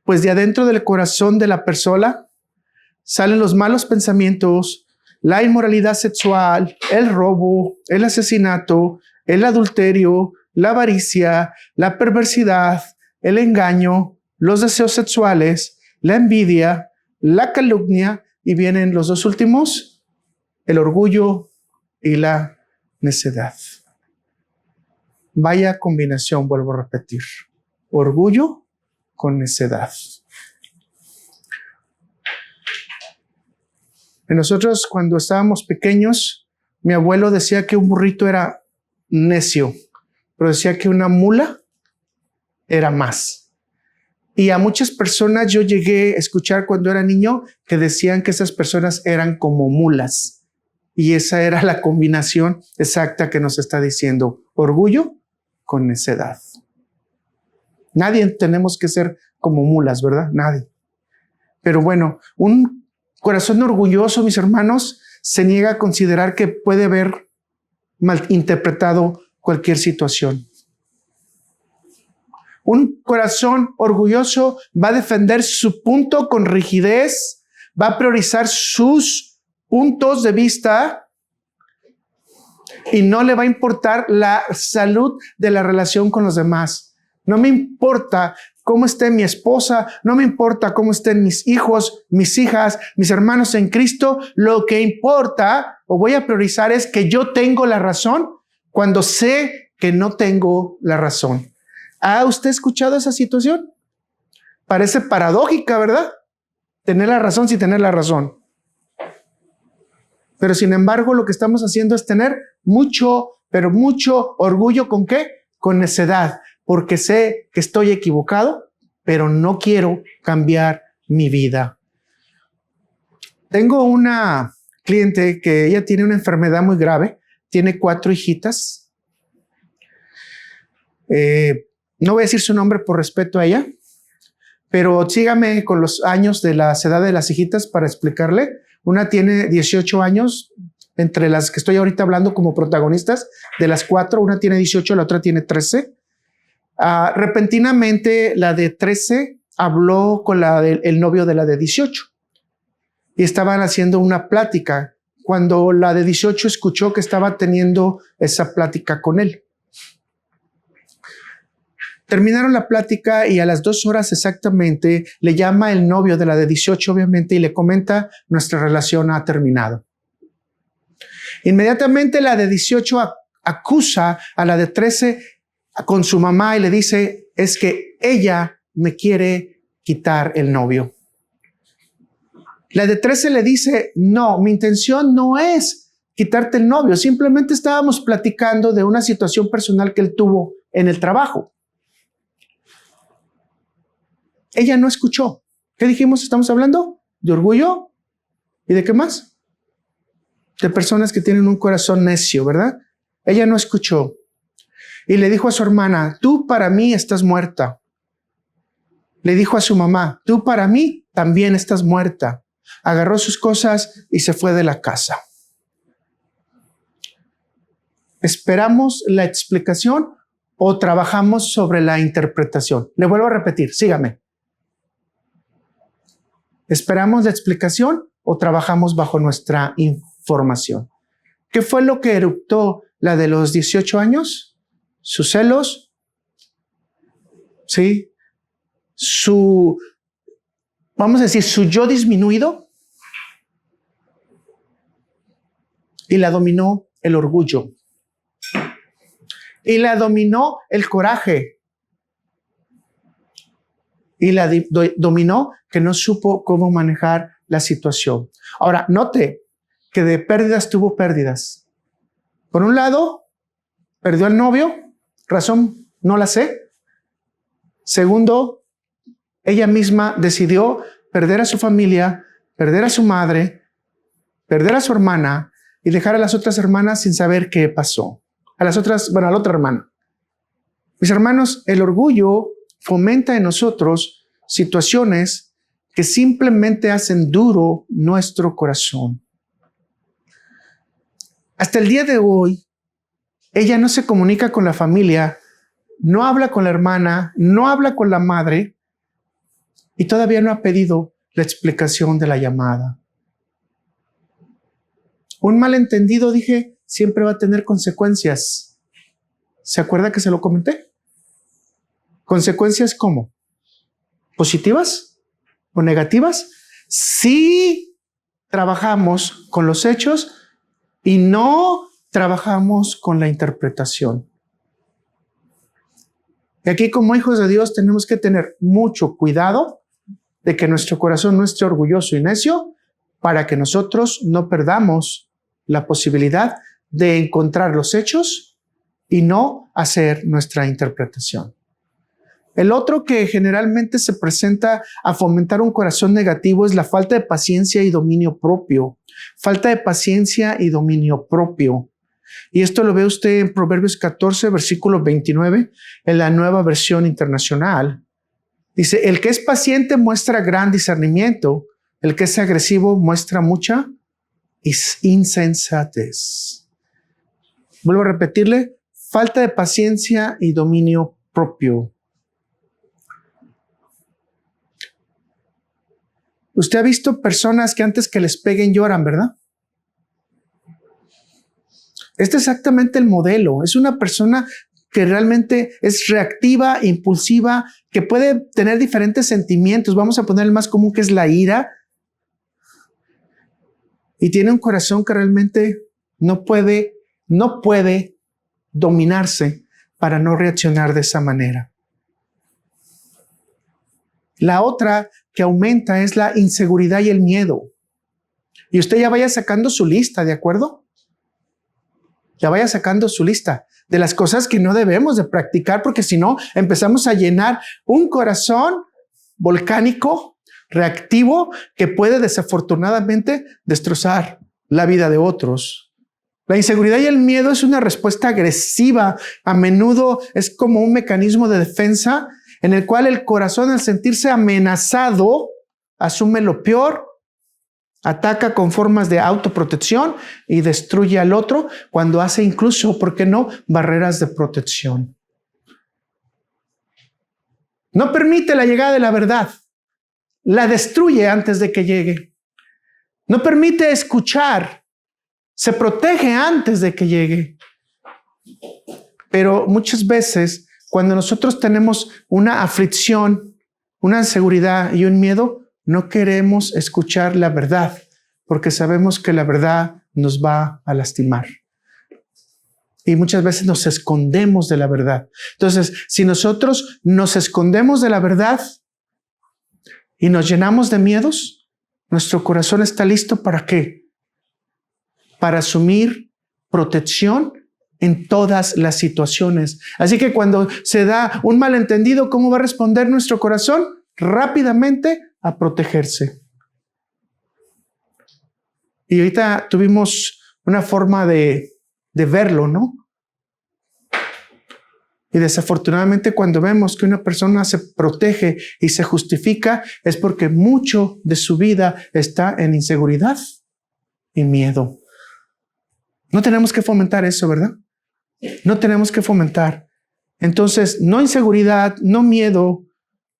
pues de adentro del corazón de la persona salen los malos pensamientos, la inmoralidad sexual, el robo, el asesinato, el adulterio, la avaricia, la perversidad, el engaño, los deseos sexuales, la envidia, la calumnia, y vienen los dos últimos, el orgullo y la necedad. Vaya combinación, vuelvo a repetir. Orgullo con necedad. Nosotros, cuando estábamos pequeños, mi abuelo decía que un burrito era necio, pero decía que una mula era más. Y a muchas personas yo llegué a escuchar cuando era niño que decían que esas personas eran como mulas. Y esa era la combinación exacta que nos está diciendo: orgullo con necedad. Nadie tenemos que ser como mulas, ¿verdad? Nadie. Pero bueno, un corazón orgulloso, mis hermanos, se niega a considerar que puede haber malinterpretado cualquier situación. Un corazón orgulloso va a defender su punto con rigidez, va a priorizar sus puntos de vista y no le va a importar la salud de la relación con los demás. No me importa cómo esté mi esposa, no me importa cómo estén mis hijos, mis hijas, mis hermanos en Cristo. Lo que importa o voy a priorizar es que yo tengo la razón cuando sé que no tengo la razón. ¿Ha usted escuchado esa situación? Parece paradójica, ¿verdad? Tener la razón sin tener la razón. Pero sin embargo, lo que estamos haciendo es tener mucho, pero mucho orgullo. ¿Con qué? Con necedad, porque sé que estoy equivocado, pero no quiero cambiar mi vida. Tengo una cliente que ella tiene una enfermedad muy grave, tiene 4 hijitas. No voy a decir su nombre por respeto a ella, pero sígame con los años de la edad de las hijitas para explicarle. Una tiene 18 años, entre las que estoy ahorita hablando como protagonistas, de las 4, una tiene 18, la otra tiene 13. Repentinamente, la de 13 habló con el novio de la de 18 y estaban haciendo una plática cuando la de 18 escuchó que estaba teniendo esa plática con él. Terminaron la plática y a las 2 horas exactamente le llama el novio de la de 18, obviamente, y le comenta: nuestra relación ha terminado. Inmediatamente la de 18 acusa a la de 13 con su mamá y le dice: es que ella me quiere quitar el novio. La de 13 le dice: no, mi intención no es quitarte el novio, simplemente estábamos platicando de una situación personal que él tuvo en el trabajo. Ella no escuchó. ¿Qué dijimos? Estamos hablando de orgullo y de qué más? De personas que tienen un corazón necio, ¿verdad? Ella no escuchó y le dijo a su hermana: tú para mí estás muerta. Le dijo a su mamá: tú para mí también estás muerta. Agarró sus cosas y se fue de la casa. ¿Esperamos la explicación o trabajamos sobre la interpretación? Le vuelvo a repetir, sígame. ¿Esperamos la explicación o trabajamos bajo nuestra información? ¿Qué fue lo que eructó la de los 18 años? Sus celos, ¿sí? Vamos a decir, su yo disminuido, y la dominó el orgullo. Y la dominó el coraje. Y la dominó que no supo cómo manejar la situación. Ahora, note que de pérdidas tuvo pérdidas. Por un lado, perdió al novio, razón no la sé. Segundo, ella misma decidió perder a su familia, perder a su madre, perder a su hermana y dejar a las otras hermanas sin saber qué pasó. A la otra hermana. Mis hermanos, el orgullo fomenta en nosotros situaciones que simplemente hacen duro nuestro corazón. Hasta el día de hoy, ella no se comunica con la familia, no habla con la hermana, no habla con la madre y todavía no ha pedido la explicación de la llamada. Un malentendido, dije, siempre va a tener consecuencias. ¿Se acuerda que se lo comenté? ¿Consecuencias cómo? ¿Positivas o negativas? Si trabajamos con los hechos y no trabajamos con la interpretación. Y aquí, como hijos de Dios, tenemos que tener mucho cuidado de que nuestro corazón no esté orgulloso y necio para que nosotros no perdamos la posibilidad de encontrar los hechos y no hacer nuestra interpretación. El otro que generalmente se presenta a fomentar un corazón negativo es la falta de paciencia y dominio propio. Falta de paciencia y dominio propio. Y esto lo ve usted en Proverbios 14, versículo 29, en la Nueva Versión Internacional. Dice: el que es paciente muestra gran discernimiento, el que es agresivo muestra mucha insensatez. Vuelvo a repetirle: falta de paciencia y dominio propio. Usted ha visto personas que antes que les peguen lloran, ¿verdad? Este es exactamente el modelo. Es una persona que realmente es reactiva, impulsiva, que puede tener diferentes sentimientos. Vamos a poner el más común, que es la ira. Y tiene un corazón que realmente no puede dominarse para no reaccionar de esa manera. La otra que aumenta es la inseguridad y el miedo. Y usted ya vaya sacando su lista, ¿de acuerdo? Ya vaya sacando su lista de las cosas que no debemos de practicar, porque si no, empezamos a llenar un corazón volcánico, reactivo, que puede desafortunadamente destrozar la vida de otros. La inseguridad y el miedo es una respuesta agresiva. A menudo es como un mecanismo de defensa en el cual el corazón, al sentirse amenazado, asume lo peor, ataca con formas de autoprotección y destruye al otro, cuando hace incluso, ¿por qué no?, barreras de protección. No permite la llegada de la verdad, la destruye antes de que llegue. No permite escuchar se protege antes de que llegue. Pero muchas veces, cuando nosotros tenemos una aflicción, una inseguridad y un miedo, no queremos escuchar la verdad, porque sabemos que la verdad nos va a lastimar. Y muchas veces nos escondemos de la verdad. Entonces, si nosotros nos escondemos de la verdad y nos llenamos de miedos, nuestro corazón está listo ¿para qué? Para asumir protección en todas las situaciones. Así que cuando se da un malentendido, ¿cómo va a responder nuestro corazón? Rápidamente a protegerse. Y ahorita tuvimos una forma de verlo, ¿no? Y desafortunadamente cuando vemos que una persona se protege y se justifica, es porque mucho de su vida está en inseguridad y miedo. No tenemos que fomentar eso, ¿verdad? No tenemos que fomentar. Entonces, no inseguridad, no miedo,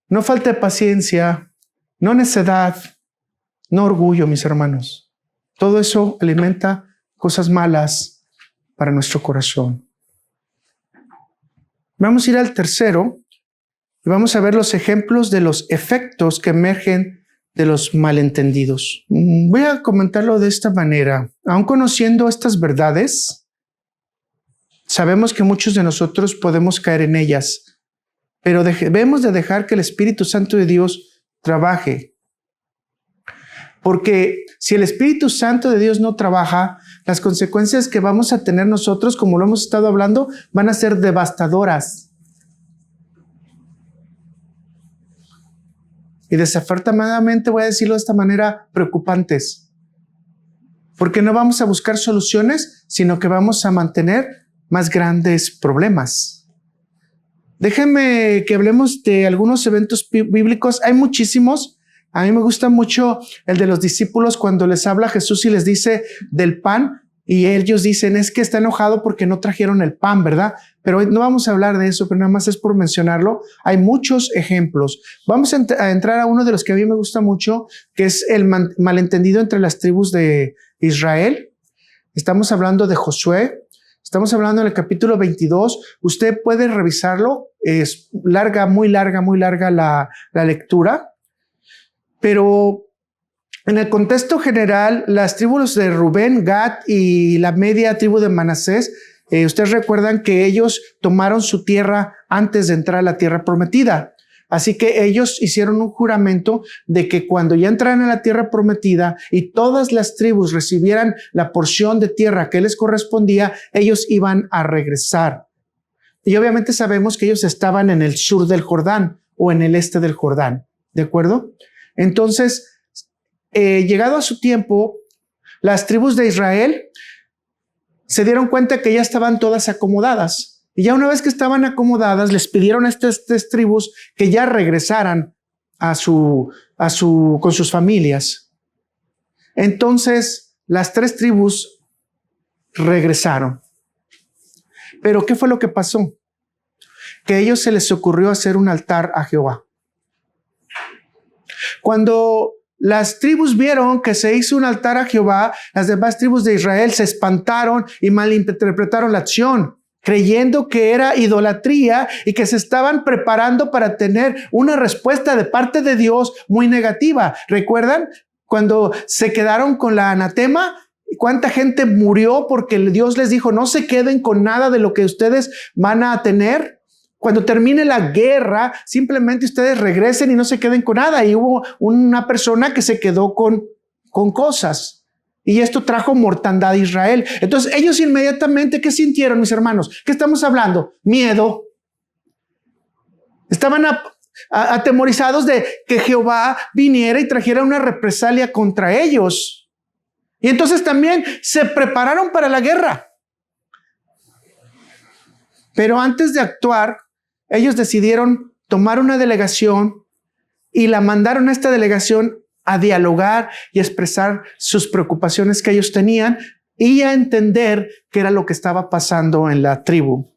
no falta de paciencia, no necedad, no orgullo, mis hermanos. Todo eso alimenta cosas malas para nuestro corazón. Vamos a ir al tercero y vamos a ver los ejemplos de los efectos que emergen de los malentendidos. Voy a comentarlo de esta manera. Aun conociendo estas verdades, sabemos que muchos de nosotros podemos caer en ellas, pero debemos de dejar que el Espíritu Santo de Dios trabaje. Porque si el Espíritu Santo de Dios no trabaja, las consecuencias que vamos a tener nosotros, como lo hemos estado hablando, van a ser devastadoras. Y desafortunadamente, voy a decirlo de esta manera, preocupantes. Porque no vamos a buscar soluciones, sino que vamos a mantener más grandes problemas. Déjenme que hablemos de algunos eventos bíblicos. Hay muchísimos. A mí me gusta mucho el de los discípulos cuando les habla Jesús y les dice del pan y ellos dicen es que está enojado porque no trajeron el pan, ¿verdad? Pero hoy no vamos a hablar de eso, pero nada más es por mencionarlo. Hay muchos ejemplos. Vamos a entrar a uno de los que a mí me gusta mucho, que es el malentendido entre las tribus de Israel. Estamos hablando de Josué. Estamos hablando en el capítulo 22. Usted puede revisarlo. Es larga, muy larga la lectura. Pero en el contexto general, las tribus de Rubén, Gad y la media tribu de Manasés, ustedes recuerdan que ellos tomaron su tierra antes de entrar a la tierra prometida. Así que ellos hicieron un juramento de que cuando ya entraran a la tierra prometida y todas las tribus recibieran la porción de tierra que les correspondía, ellos iban a regresar. Y obviamente sabemos que ellos estaban en el sur del Jordán o en el este del Jordán. ¿De acuerdo? Entonces, llegado a su tiempo, las tribus de Israel se dieron cuenta que ya estaban todas acomodadas. Y ya una vez que estaban acomodadas, les pidieron a estas tribus que ya regresaran con sus familias. Entonces, las 3 tribus regresaron. Pero, ¿qué fue lo que pasó? Que a ellos se les ocurrió hacer un altar a Jehová. Cuando las tribus vieron que se hizo un altar a Jehová, las demás tribus de Israel se espantaron y malinterpretaron la acción, creyendo que era idolatría y que se estaban preparando para tener una respuesta de parte de Dios muy negativa. ¿Recuerdan cuando se quedaron con la anatema? ¿Cuánta gente murió porque Dios les dijo no se queden con nada de lo que ustedes van a tener? Cuando termine la guerra, simplemente ustedes regresen y no se queden con nada. Y hubo una persona que se quedó con cosas. Y esto trajo mortandad a Israel. Entonces ellos inmediatamente, ¿qué sintieron, mis hermanos? ¿Qué estamos hablando? Miedo. Estaban atemorizados de que Jehová viniera y trajera una represalia contra ellos. Y entonces también se prepararon para la guerra. Pero antes de actuar, ellos decidieron tomar una delegación y la mandaron a esta delegación a dialogar y expresar sus preocupaciones que ellos tenían y a entender qué era lo que estaba pasando en la tribu.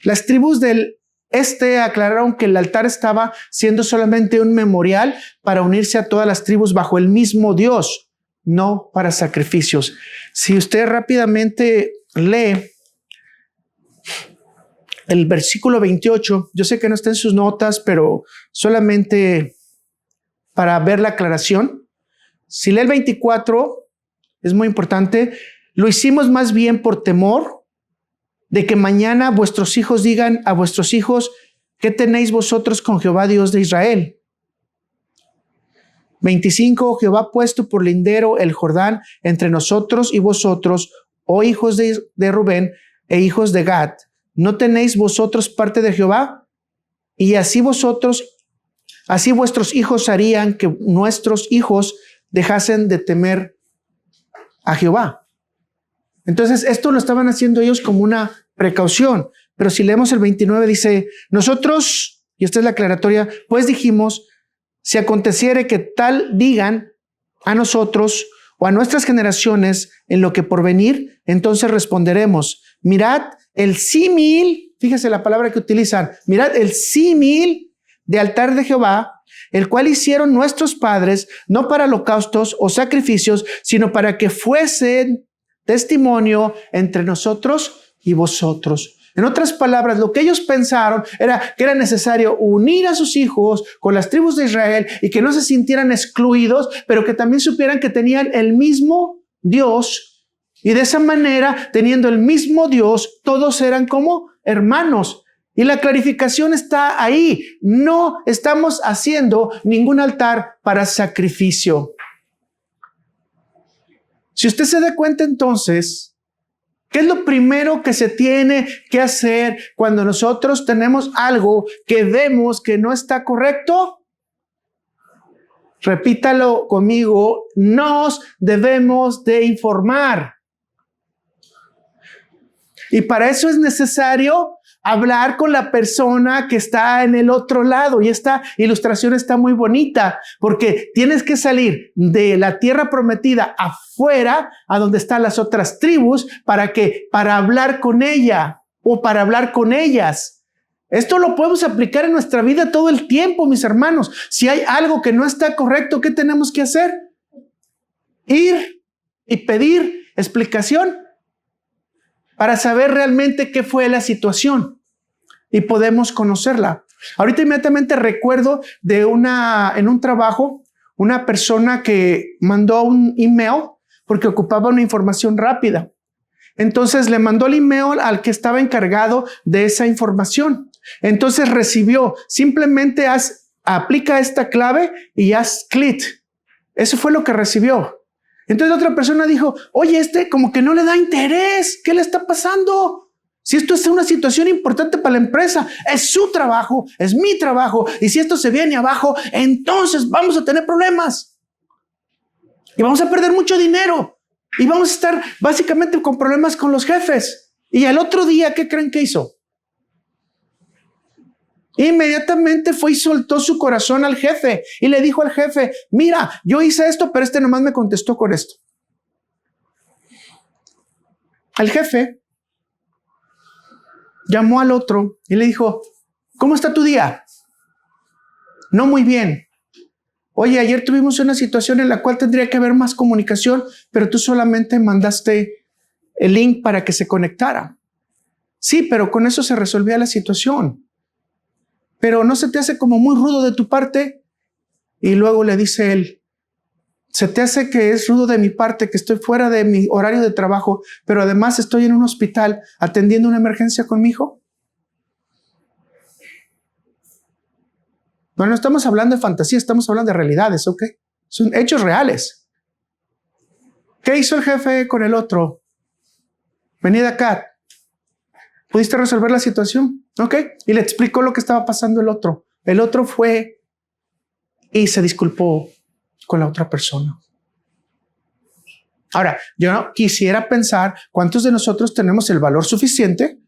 Las tribus del este aclararon que el altar estaba siendo solamente un memorial para unirse a todas las tribus bajo el mismo Dios. no para sacrificios. Si usted rápidamente lee el versículo 28, yo sé que no está en sus notas, pero solamente para ver la aclaración. Si lee el 24, es muy importante. Lo hicimos más bien por temor de que mañana vuestros hijos digan a vuestros hijos: ¿qué tenéis vosotros con Jehová Dios de Israel? 25, Jehová ha puesto por lindero el Jordán entre nosotros y vosotros, oh hijos de Rubén e hijos de Gad. ¿No tenéis vosotros parte de Jehová? Y así vuestros hijos harían que nuestros hijos dejasen de temer a Jehová. Entonces, esto lo estaban haciendo ellos como una precaución. Pero si leemos el 29, dice: nosotros, y esta es la aclaratoria, pues dijimos: si aconteciere que tal digan a nosotros o a nuestras generaciones en lo que por venir, entonces responderemos: mirad el símil, fíjese la palabra que utilizan, mirad el símil de altar de Jehová, el cual hicieron nuestros padres, no para holocaustos o sacrificios, sino para que fuesen testimonio entre nosotros y vosotros. En otras palabras, lo que ellos pensaron era que era necesario unir a sus hijos con las tribus de Israel y que no se sintieran excluidos, pero que también supieran que tenían el mismo Dios. Y de esa manera, teniendo el mismo Dios, todos eran como hermanos. Y la clarificación está ahí. No estamos haciendo ningún altar para sacrificio. Si usted se da cuenta entonces, ¿qué es lo primero que se tiene que hacer cuando nosotros tenemos algo que vemos que no está correcto? Repítalo conmigo: nos debemos de informar. Y para eso es necesario hablar con la persona que está en el otro lado. Y esta ilustración está muy bonita porque tienes que salir de la tierra prometida afuera a donde están las otras tribus para hablar con ella o para hablar con ellas. Esto lo podemos aplicar en nuestra vida todo el tiempo, mis hermanos. Si hay algo que no está correcto, ¿qué tenemos que hacer? Ir y pedir explicación para saber realmente qué fue la situación y podemos conocerla. Ahorita inmediatamente recuerdo en un trabajo, una persona que mandó un email porque ocupaba una información rápida. Entonces le mandó el email al que estaba encargado de esa información. Entonces recibió, simplemente aplica esta clave y haz clic. Eso fue lo que recibió. Entonces la otra persona dijo: oye, como que no le da interés. ¿Qué le está pasando? Si esto es una situación importante para la empresa, es su trabajo, es mi trabajo. Y si esto se viene abajo, entonces vamos a tener problemas. Y vamos a perder mucho dinero. Y vamos a estar básicamente con problemas con los jefes. Y al otro día, ¿qué creen que hizo? Inmediatamente fue y soltó su corazón al jefe y le dijo al jefe: mira, yo hice esto, pero nomás me contestó con esto. El jefe llamó al otro y le dijo: ¿cómo está tu día? No, muy bien. Oye, ayer tuvimos una situación en la cual tendría que haber más comunicación, pero tú solamente mandaste el link para que se conectara. Sí, pero con eso se resolvía la situación. Pero ¿no se te hace como muy rudo de tu parte? Y luego le dice él: ¿se te hace que es rudo de mi parte, que estoy fuera de mi horario de trabajo, pero además estoy en un hospital atendiendo una emergencia con mi hijo? No estamos hablando de fantasía, estamos hablando de realidades, ¿ok? Son hechos reales. ¿Qué hizo el jefe con el otro? Venid acá. ¿Pudiste resolver la situación? ¿Ok? Y le explicó lo que estaba pasando el otro. El otro fue y se disculpó con la otra persona. Ahora, yo no quisiera pensar cuántos de nosotros tenemos el valor suficiente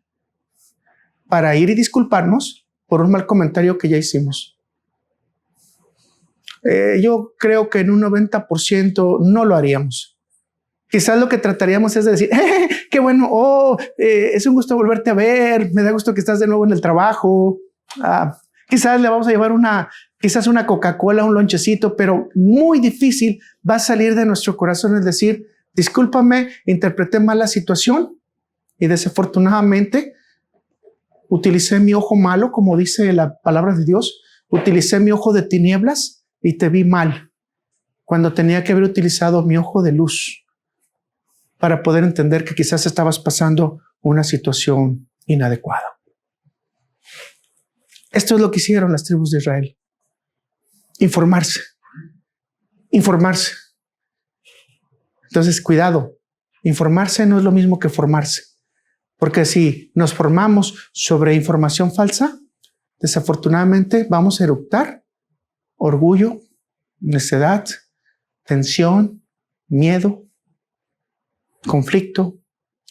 para ir y disculparnos por un mal comentario que ya hicimos. Yo creo que en un 90% no lo haríamos. Quizás lo que trataríamos es de decir: qué bueno, es un gusto volverte a ver, me da gusto que estás de nuevo en el trabajo. Quizás le vamos a llevar quizás una Coca-Cola, un lonchecito, pero muy difícil va a salir de nuestro corazón el decir, discúlpame, interpreté mal la situación y desafortunadamente utilicé mi ojo malo, como dice la palabra de Dios, utilicé mi ojo de tinieblas y te vi mal, cuando tenía que haber utilizado mi ojo de luz para poder entender que quizás estabas pasando una situación inadecuada. Esto es lo que hicieron las tribus de Israel. Informarse. Entonces, cuidado. Informarse no es lo mismo que formarse. Porque si nos formamos sobre información falsa, desafortunadamente vamos a eructar orgullo, necedad, tensión, miedo, conflicto,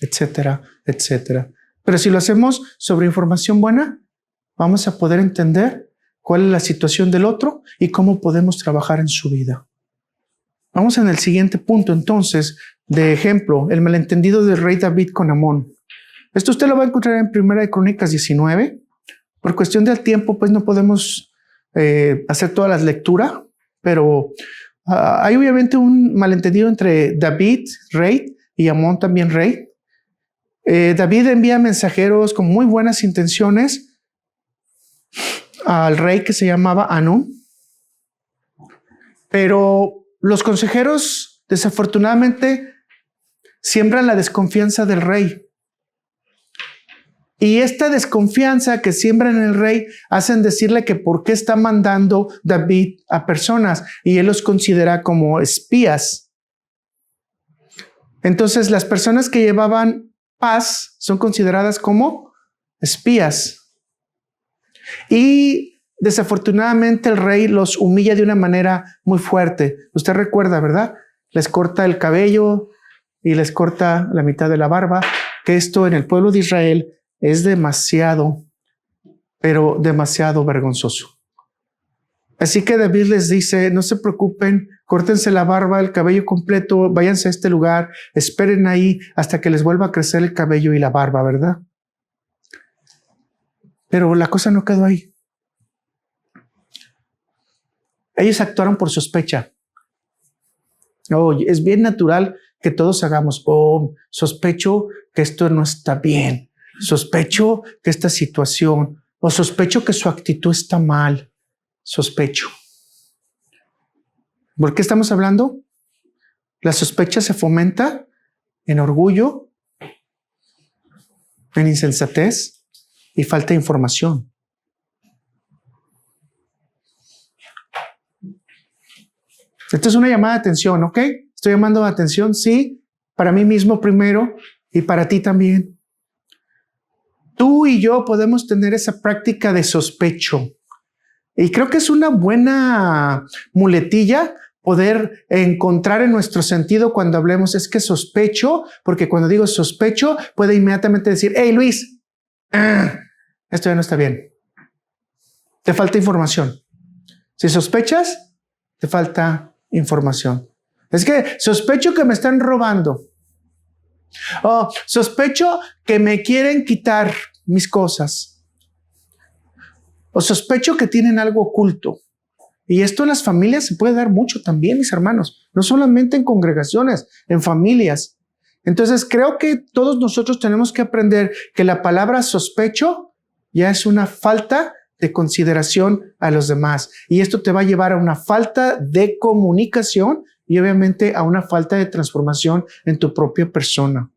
etcétera, etcétera. Pero si lo hacemos sobre información buena, vamos a poder entender cuál es la situación del otro y cómo podemos trabajar en su vida. Vamos en el siguiente punto, entonces, de ejemplo, el malentendido del rey David con Amón. Esto usted lo va a encontrar en 1 Crónicas 19. Por cuestión del tiempo, pues no podemos hacer toda la lectura, pero hay obviamente un malentendido entre David, rey, y Amón también rey. David envía mensajeros con muy buenas intenciones al rey que se llamaba Anún, pero los consejeros desafortunadamente siembran la desconfianza del rey. Y esta desconfianza que siembran en el rey hacen decirle que por qué está mandando David a personas y él los considera como espías. Entonces las personas que llevaban paz son consideradas como espías. Y desafortunadamente el rey los humilla de una manera muy fuerte. Usted recuerda, ¿verdad? Les corta el cabello y les corta la mitad de la barba, que esto en el pueblo de Israel es demasiado, pero demasiado vergonzoso. Así que David les dice, no se preocupen, córtense la barba, el cabello completo, váyanse a este lugar, esperen ahí hasta que les vuelva a crecer el cabello y la barba, ¿verdad? Pero la cosa no quedó ahí. Ellos actuaron por sospecha. Es bien natural que todos hagamos, sospecho que esto no está bien, sospecho que esta situación, o sospecho que su actitud está mal, sospecho. ¿Por qué estamos hablando? La sospecha se fomenta en orgullo, en insensatez y falta de información. Esto es una llamada de atención, ¿ok? Estoy llamando la atención, sí, para mí mismo primero y para ti también. Tú y yo podemos tener esa práctica de sospecho. Y creo que es una buena muletilla poder encontrar en nuestro sentido cuando hablemos, es que sospecho, porque cuando digo sospecho, puede inmediatamente decir, hey Luis, esto ya no está bien. Te falta información. Si sospechas, te falta información. Es que sospecho que me están robando. Sospecho que me quieren quitar mis cosas. O sospecho que tienen algo oculto. Y esto en las familias se puede dar mucho también, mis hermanos. No solamente en congregaciones, en familias. Entonces creo que todos nosotros tenemos que aprender que la palabra sospecho ya es una falta de consideración a los demás. Y esto te va a llevar a una falta de comunicación y obviamente a una falta de transformación en tu propia persona.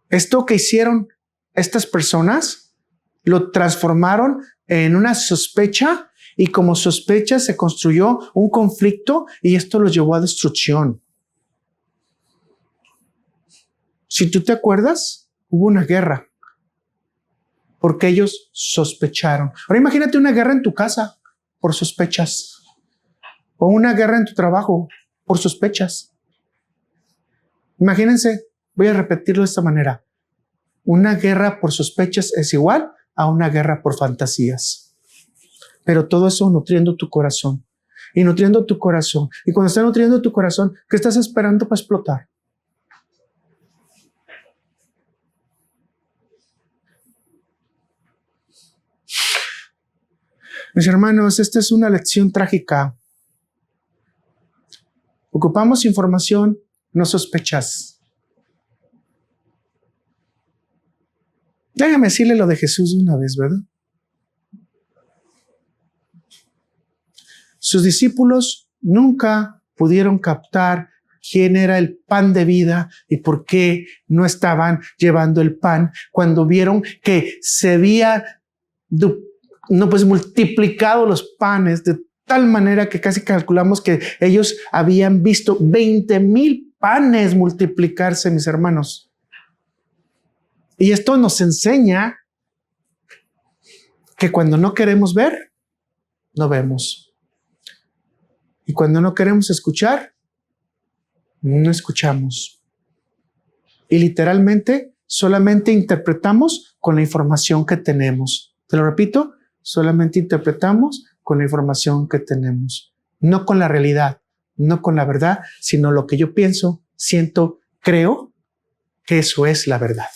Esto que hicieron estas personas lo transformaron en una sospecha y como sospecha se construyó un conflicto y esto los llevó a destrucción. Si tú te acuerdas, hubo una guerra porque ellos sospecharon. Ahora imagínate una guerra en tu casa por sospechas o una guerra en tu trabajo por sospechas. Imagínense, voy a repetirlo de esta manera. Una guerra por sospechas es igual a una guerra por fantasías. Pero todo eso nutriendo tu corazón y nutriendo tu corazón. Y cuando está nutriendo tu corazón, ¿qué estás esperando para explotar? Mis hermanos, esta es una lección trágica. Ocupamos información, no sospechas. Déjame decirle lo de Jesús de una vez, ¿verdad? Sus discípulos nunca pudieron captar quién era el pan de vida y por qué no estaban llevando el pan cuando vieron que se había multiplicado los panes de tal manera que casi calculamos que ellos habían visto 20,000 panes multiplicarse, mis hermanos. Y esto nos enseña que cuando no queremos ver, no vemos. Y cuando no queremos escuchar, no escuchamos. Y literalmente solamente interpretamos con la información que tenemos. Te lo repito, solamente interpretamos con la información que tenemos. No con la realidad, no con la verdad, sino lo que yo pienso, siento, creo que eso es la verdad.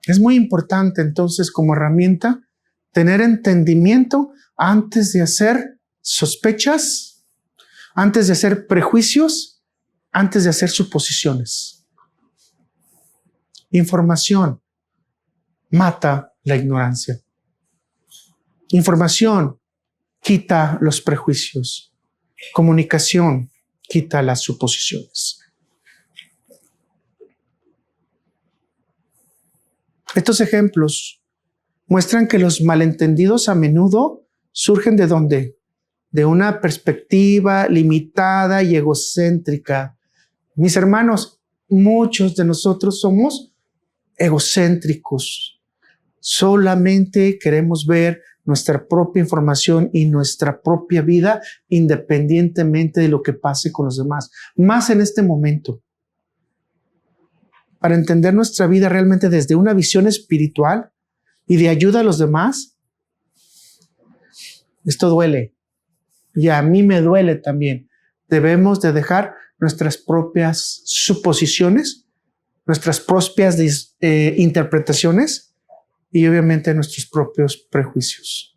Es muy importante entonces como herramienta tener entendimiento antes de hacer sospechas, antes de hacer prejuicios, antes de hacer suposiciones. Información mata la ignorancia. Información quita los prejuicios. Comunicación quita las suposiciones. Estos ejemplos muestran que los malentendidos a menudo surgen ¿de dónde? De una perspectiva limitada y egocéntrica. Mis hermanos, muchos de nosotros somos egocéntricos. Solamente queremos ver nuestra propia información y nuestra propia vida independientemente de lo que pase con los demás. Más en este momento. Para entender nuestra vida realmente desde una visión espiritual y de ayuda a los demás, esto duele. Y a mí me duele también. Debemos de dejar nuestras propias suposiciones, nuestras propias interpretaciones y obviamente nuestros propios prejuicios.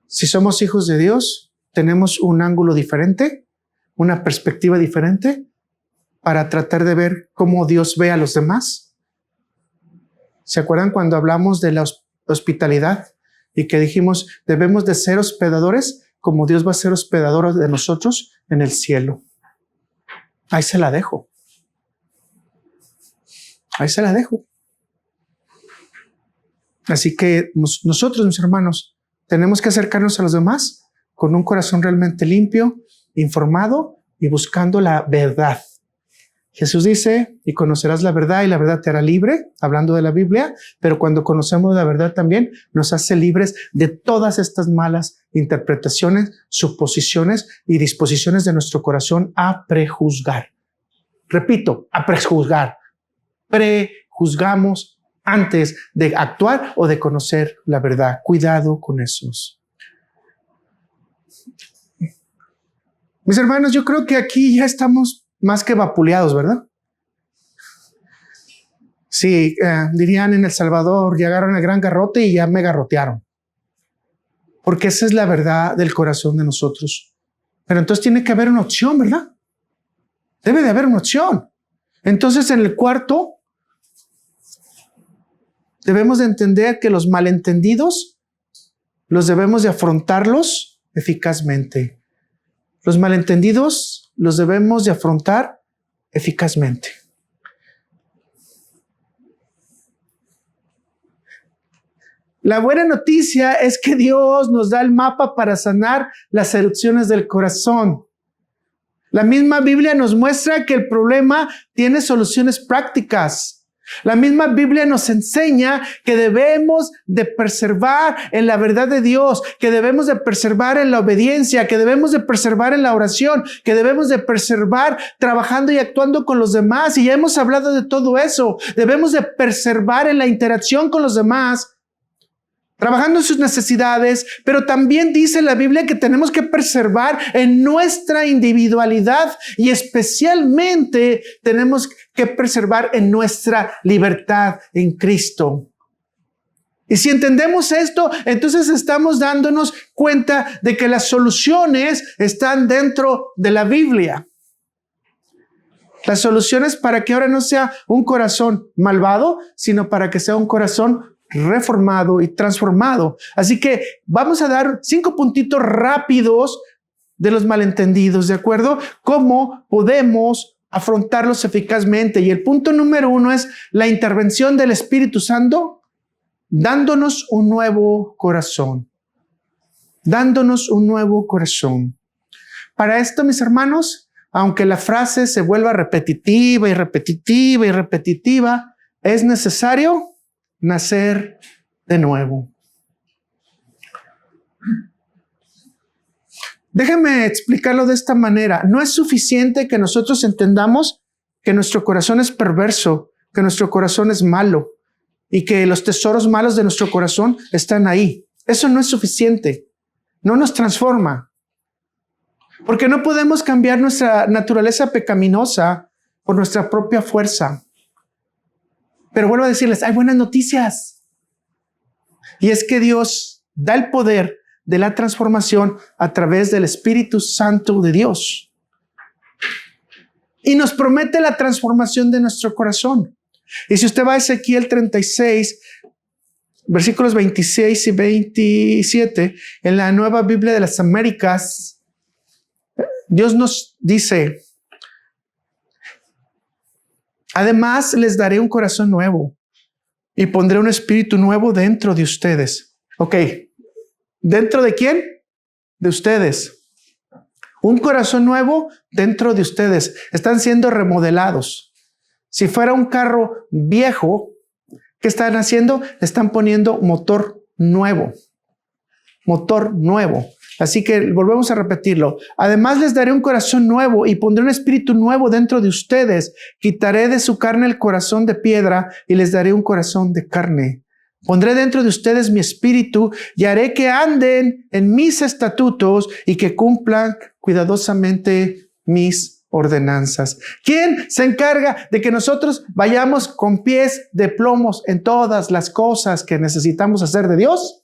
Si somos hijos de Dios, tenemos un ángulo diferente, una perspectiva diferente, para tratar de ver cómo Dios ve a los demás. ¿Se acuerdan cuando hablamos de la hospitalidad y que dijimos debemos de ser hospedadores como Dios va a ser hospedador de nosotros en el cielo? Ahí se la dejo. Ahí se la dejo. Así que nosotros, mis hermanos, tenemos que acercarnos a los demás con un corazón realmente limpio, informado y buscando la verdad. Jesús dice, y conocerás la verdad y la verdad te hará libre, hablando de la Biblia, pero cuando conocemos la verdad también nos hace libres de todas estas malas interpretaciones, suposiciones y disposiciones de nuestro corazón a prejuzgar. Repito, a prejuzgar. Prejuzgamos antes de actuar o de conocer la verdad. Cuidado con esos. Mis hermanos, yo creo que aquí ya estamos más que vapuleados, ¿verdad? Sí, dirían en El Salvador, llegaron al gran garrote y ya me garrotearon. Porque esa es la verdad del corazón de nosotros. Pero entonces tiene que haber una opción, ¿verdad? Debe de haber una opción. Entonces en el cuarto, debemos de entender que los malentendidos los debemos de afrontarlos eficazmente. Los malentendidos los debemos de afrontar eficazmente. La buena noticia es que Dios nos da el mapa para sanar las erupciones del corazón. La misma Biblia nos muestra que el problema tiene soluciones prácticas. La misma Biblia nos enseña que debemos de perseverar en la verdad de Dios, que debemos de perseverar en la obediencia, que debemos de perseverar en la oración, que debemos de perseverar trabajando y actuando con los demás. Y ya hemos hablado de todo eso. Debemos de perseverar en la interacción con los demás. trabajando en sus necesidades, pero también dice la Biblia que tenemos que preservar en nuestra individualidad y especialmente tenemos que preservar en nuestra libertad en Cristo. Y si entendemos esto, entonces estamos dándonos cuenta de que las soluciones están dentro de la Biblia. Las soluciones para que ahora no sea un corazón malvado, sino para que sea un corazón reformado y transformado. Así que vamos a dar 5 puntitos rápidos de los malentendidos, ¿de acuerdo? ¿Cómo podemos afrontarlos eficazmente? Y el punto número 1 es la intervención del Espíritu Santo, dándonos un nuevo corazón. Dándonos un nuevo corazón. Para esto, mis hermanos, aunque la frase se vuelva repetitiva y repetitiva y repetitiva, es necesario nacer de nuevo. Déjenme explicarlo de esta manera. No es suficiente que nosotros entendamos que nuestro corazón es perverso, que nuestro corazón es malo y que los tesoros malos de nuestro corazón están ahí. Eso no es suficiente. No nos transforma. Porque no podemos cambiar nuestra naturaleza pecaminosa por nuestra propia fuerza. Pero vuelvo a decirles, hay buenas noticias. Y es que Dios da el poder de la transformación a través del Espíritu Santo de Dios. Y nos promete la transformación de nuestro corazón. Y si usted va a Ezequiel 36, versículos 26 y 27, en la Nueva Biblia de las Américas, Dios nos dice, además les daré un corazón nuevo y pondré un espíritu nuevo dentro de ustedes. Ok, ¿dentro de quién? De ustedes. Un corazón nuevo dentro de ustedes. Están siendo remodelados. Si fuera un carro viejo, ¿qué están haciendo? Le están poniendo motor nuevo. Motor nuevo. Así que volvemos a repetirlo. Además les daré un corazón nuevo y pondré un espíritu nuevo dentro de ustedes. Quitaré de su carne el corazón de piedra y les daré un corazón de carne. Pondré dentro de ustedes mi espíritu y haré que anden en mis estatutos y que cumplan cuidadosamente mis ordenanzas. ¿Quién se encarga de que nosotros vayamos con pies de plomos en todas las cosas que necesitamos hacer de Dios?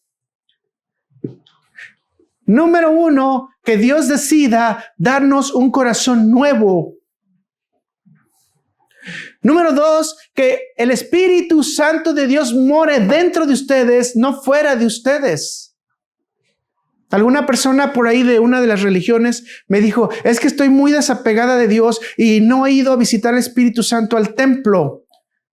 Número 1, que Dios decida darnos un corazón nuevo. Número 2, que el Espíritu Santo de Dios more dentro de ustedes, no fuera de ustedes. Alguna persona por ahí de una de las religiones me dijo, es que estoy muy desapegada de Dios y no he ido a visitar al Espíritu Santo al templo.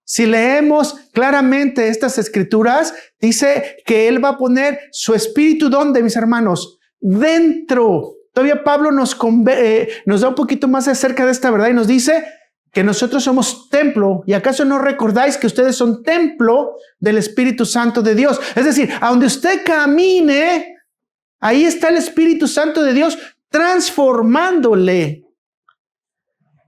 Si leemos claramente estas escrituras, dice que Él va a poner su Espíritu, ¿dónde, mis hermanos? Dentro. Todavía Pablo nos da un poquito más acerca de esta verdad y nos dice que nosotros somos templo. ¿Y acaso no recordáis que ustedes son templo del Espíritu Santo de Dios? Es decir, a donde usted camine, ahí está el Espíritu Santo de Dios transformándole.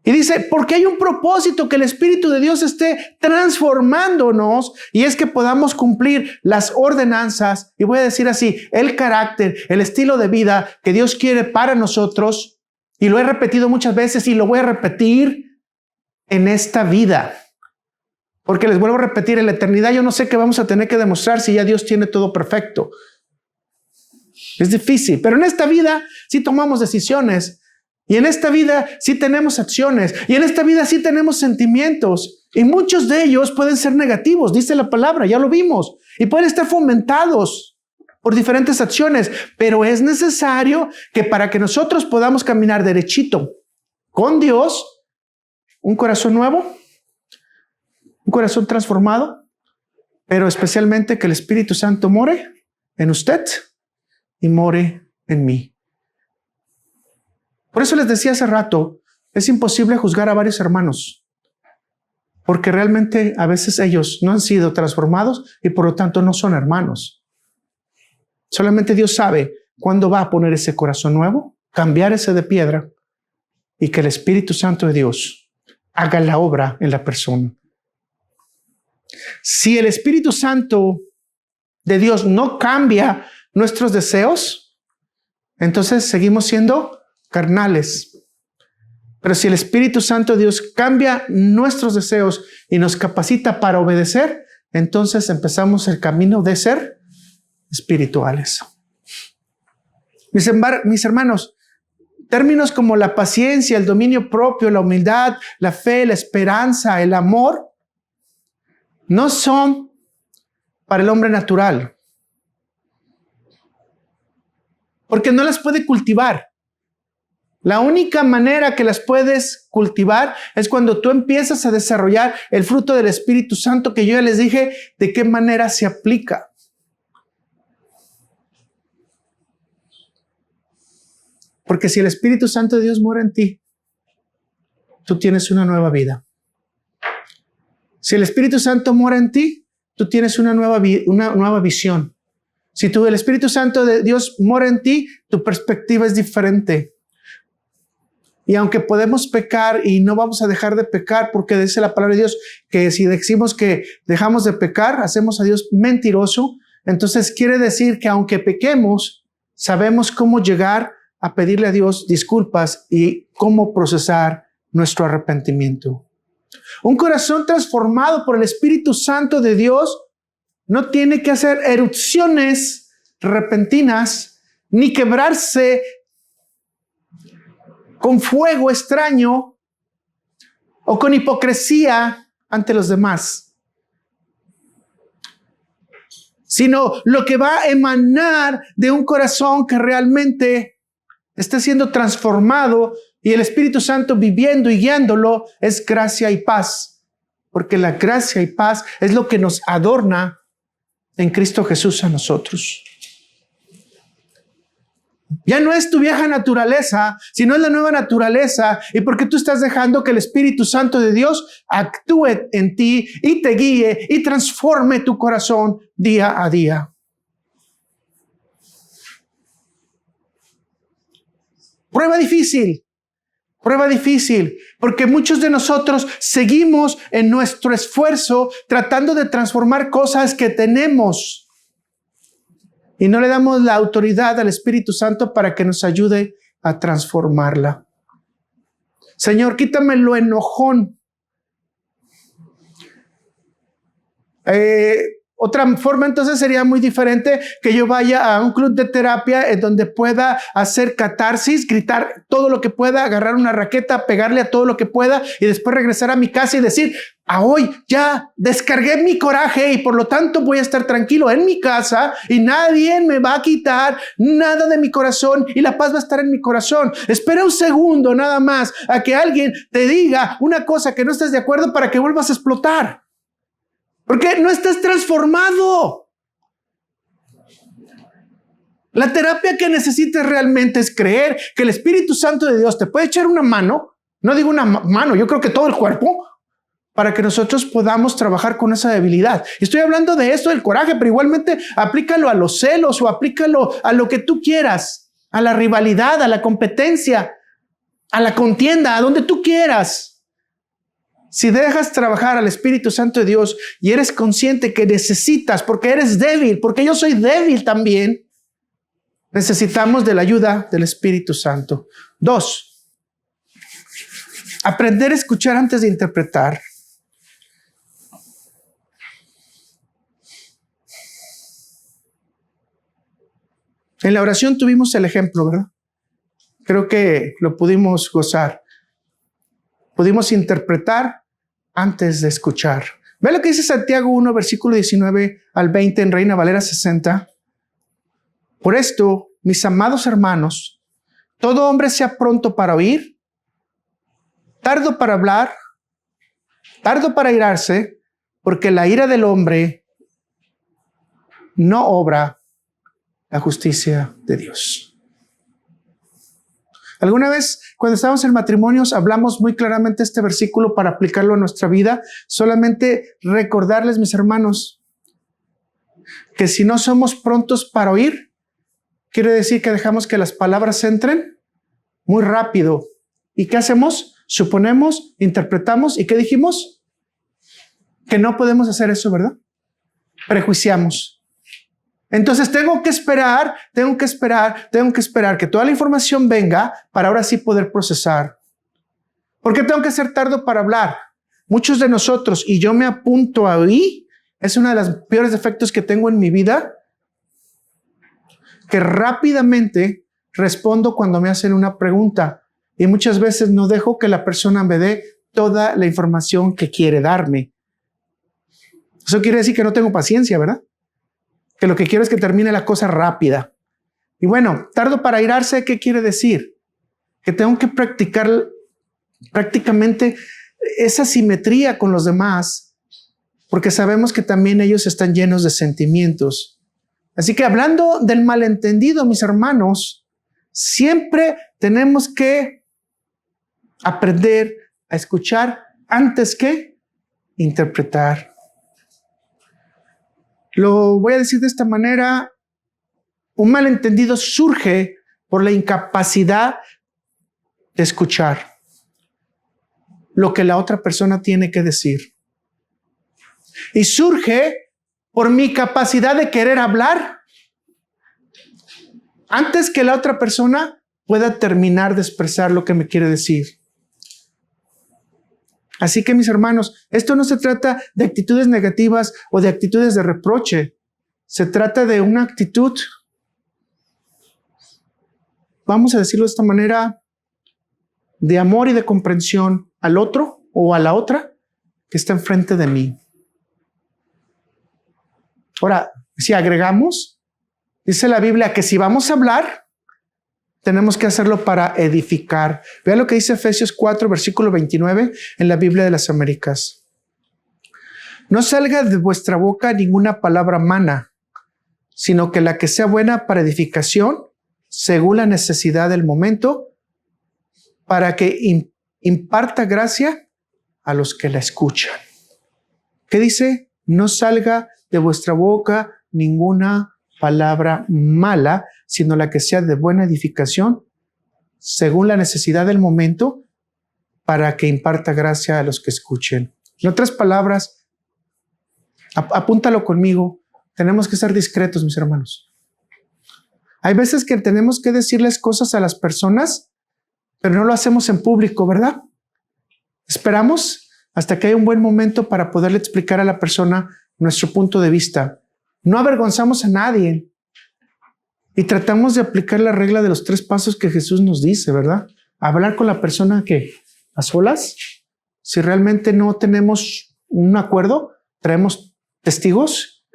Y dice, porque hay un propósito que el Espíritu de Dios esté transformándonos y es que podamos cumplir las ordenanzas, y voy a decir así, el carácter, el estilo de vida que Dios quiere para nosotros, y lo he repetido muchas veces y lo voy a repetir en esta vida. Porque les vuelvo a repetir, en la eternidad yo no sé qué vamos a tener que demostrar si ya Dios tiene todo perfecto. Es difícil, pero en esta vida sí tomamos decisiones. Y en esta vida sí tenemos acciones. Y en esta vida sí tenemos sentimientos. Y muchos de ellos pueden ser negativos, dice la palabra, ya lo vimos. Y pueden estar fomentados por diferentes acciones. Pero es necesario que para que nosotros podamos caminar derechito con Dios, un corazón nuevo, un corazón transformado, pero especialmente que el Espíritu Santo more en usted y more en mí. Por eso les decía hace rato, es imposible juzgar a varios hermanos, porque realmente a veces ellos no han sido transformados y por lo tanto no son hermanos. Solamente Dios sabe cuándo va a poner ese corazón nuevo, cambiar ese de piedra y que el Espíritu Santo de Dios haga la obra en la persona. Si el Espíritu Santo de Dios no cambia nuestros deseos, entonces seguimos siendo carnales. Pero si el Espíritu Santo de Dios cambia nuestros deseos y nos capacita para obedecer, entonces empezamos el camino de ser espirituales. Mis hermanos, términos como la paciencia, el dominio propio, la humildad, la fe, la esperanza, el amor, no son para el hombre natural, porque no las puede cultivar. La única manera que las puedes cultivar es cuando tú empiezas a desarrollar el fruto del Espíritu Santo, que yo ya les dije de qué manera se aplica. Porque si el Espíritu Santo de Dios mora en ti, tú tienes una nueva vida. Si el Espíritu Santo mora en ti, tú tienes una nueva visión. Si el Espíritu Santo de Dios mora en ti, tu perspectiva es diferente. Y aunque podemos pecar y no vamos a dejar de pecar, porque dice la palabra de Dios que si decimos que dejamos de pecar, hacemos a Dios mentiroso. Entonces quiere decir que aunque pequemos, sabemos cómo llegar a pedirle a Dios disculpas y cómo procesar nuestro arrepentimiento. Un corazón transformado por el Espíritu Santo de Dios no tiene que hacer erupciones repentinas ni quebrarse con fuego extraño o con hipocresía ante los demás, sino lo que va a emanar de un corazón que realmente está siendo transformado y el Espíritu Santo viviendo y guiándolo es gracia y paz, porque la gracia y paz es lo que nos adorna en Cristo Jesús a nosotros. Ya no es tu vieja naturaleza, sino es la nueva naturaleza, y porque tú estás dejando que el Espíritu Santo de Dios actúe en ti y te guíe y transforme tu corazón día a día. Prueba difícil, porque muchos de nosotros seguimos en nuestro esfuerzo tratando de transformar cosas que tenemos y no le damos la autoridad al Espíritu Santo para que nos ayude a transformarla. Señor, quítame lo enojón. Otra forma entonces sería muy diferente que yo vaya a un club de terapia en donde pueda hacer catarsis, gritar todo lo que pueda, agarrar una raqueta, pegarle a todo lo que pueda y después regresar a mi casa y decir, hoy ya descargué mi coraje y por lo tanto voy a estar tranquilo en mi casa y nadie me va a quitar nada de mi corazón y la paz va a estar en mi corazón. Espera un segundo nada más a que alguien te diga una cosa que no estés de acuerdo para que vuelvas a explotar. Porque no estás transformado. La terapia que necesitas realmente es creer que el Espíritu Santo de Dios te puede echar una mano, no digo una mano, yo creo que todo el cuerpo, para que nosotros podamos trabajar con esa debilidad. Estoy hablando de esto, del coraje, pero igualmente aplícalo a los celos o aplícalo a lo que tú quieras, a la rivalidad, a la competencia, a la contienda, a donde tú quieras. Si dejas trabajar al Espíritu Santo de Dios y eres consciente que necesitas, porque eres débil, porque yo soy débil también, necesitamos de la ayuda del Espíritu Santo. 2, aprender a escuchar antes de interpretar. En la oración tuvimos el ejemplo, ¿verdad? Creo que lo pudimos gozar. Pudimos interpretar antes de escuchar. Ve lo que dice Santiago 1, versículo 19 al 20 en Reina Valera 60. Por esto, mis amados hermanos, todo hombre sea pronto para oír, tardo para hablar, tardo para airarse, porque la ira del hombre no obra la justicia de Dios. Alguna vez, cuando estábamos en matrimonios, hablamos muy claramente este versículo para aplicarlo a nuestra vida. Solamente recordarles, mis hermanos, que si no somos prontos para oír, quiere decir que dejamos que las palabras entren muy rápido. ¿Y qué hacemos? Suponemos, interpretamos. ¿Y qué dijimos? Que no podemos hacer eso, ¿verdad? Prejuiciamos. Entonces tengo que esperar que toda la información venga para ahora sí poder procesar. ¿Por qué tengo que ser tardo para hablar? Muchos de nosotros, y yo me apunto ahí, es uno de los peores defectos que tengo en mi vida, que rápidamente respondo cuando me hacen una pregunta y muchas veces no dejo que la persona me dé toda la información que quiere darme. Eso quiere decir que no tengo paciencia, ¿verdad? Que lo que quiero es que termine la cosa rápida. Y bueno, tardo para airarse, ¿qué quiere decir? Que tengo que practicar prácticamente esa simetría con los demás, porque sabemos que también ellos están llenos de sentimientos. Así que hablando del malentendido, mis hermanos, siempre tenemos que aprender a escuchar antes que interpretar. Lo voy a decir de esta manera: un malentendido surge por la incapacidad de escuchar lo que la otra persona tiene que decir. Y surge por mi capacidad de querer hablar antes que la otra persona pueda terminar de expresar lo que me quiere decir. Así que, mis hermanos, esto no se trata de actitudes negativas o de actitudes de reproche. Se trata de una actitud, vamos a decirlo de esta manera, de amor y de comprensión al otro o a la otra que está enfrente de mí. Ahora, si agregamos, dice la Biblia que si vamos a hablar, tenemos que hacerlo para edificar. Vea lo que dice Efesios 4, versículo 29 en la Biblia de las Américas. No salga de vuestra boca ninguna palabra mana, sino que la que sea buena para edificación, según la necesidad del momento, para que imparta gracia a los que la escuchan. ¿Qué dice? No salga de vuestra boca ninguna palabra mala, sino la que sea de buena edificación, según la necesidad del momento, para que imparta gracia a los que escuchen. En otras palabras, apúntalo conmigo, tenemos que ser discretos, mis hermanos. Hay veces que tenemos que decirles cosas a las personas, pero no lo hacemos en público, ¿verdad? Esperamos hasta que haya un buen momento para poderle explicar a la persona nuestro punto de vista. No avergonzamos a nadie y tratamos de aplicar la regla de los 3 pasos que Jesús nos dice, ¿verdad? Hablar con la persona que a solas, si realmente no tenemos un acuerdo, traemos testigos,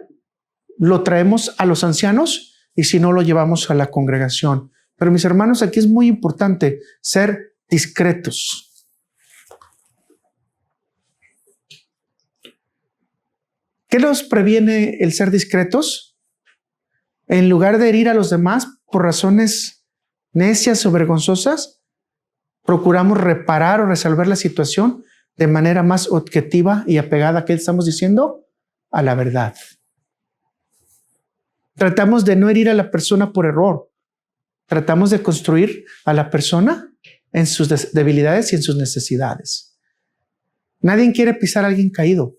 lo traemos a los ancianos y si no, lo llevamos a la congregación. Pero mis hermanos, aquí es muy importante ser discretos. ¿Qué nos previene el ser discretos? En lugar de herir a los demás por razones necias o vergonzosas, procuramos reparar o resolver la situación de manera más objetiva y apegada a ¿qué estamos diciendo? A la verdad. Tratamos de no herir a la persona por error. Tratamos de construir a la persona en sus debilidades y en sus necesidades. Nadie quiere pisar a alguien caído.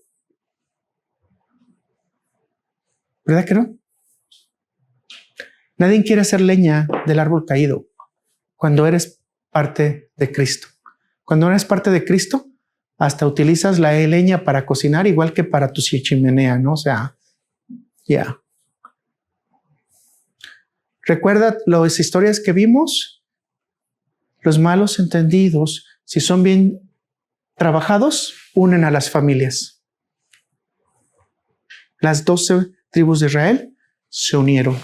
¿Verdad que no? Nadie quiere hacer leña del árbol caído cuando eres parte de Cristo. Cuando eres parte de Cristo, hasta utilizas la leña para cocinar igual que para tu chimenea, ¿no? O sea, ya. ¿Recuerda las historias que vimos? Los malos entendidos, si son bien trabajados, unen a las familias. Las 12 tribus de Israel se unieron,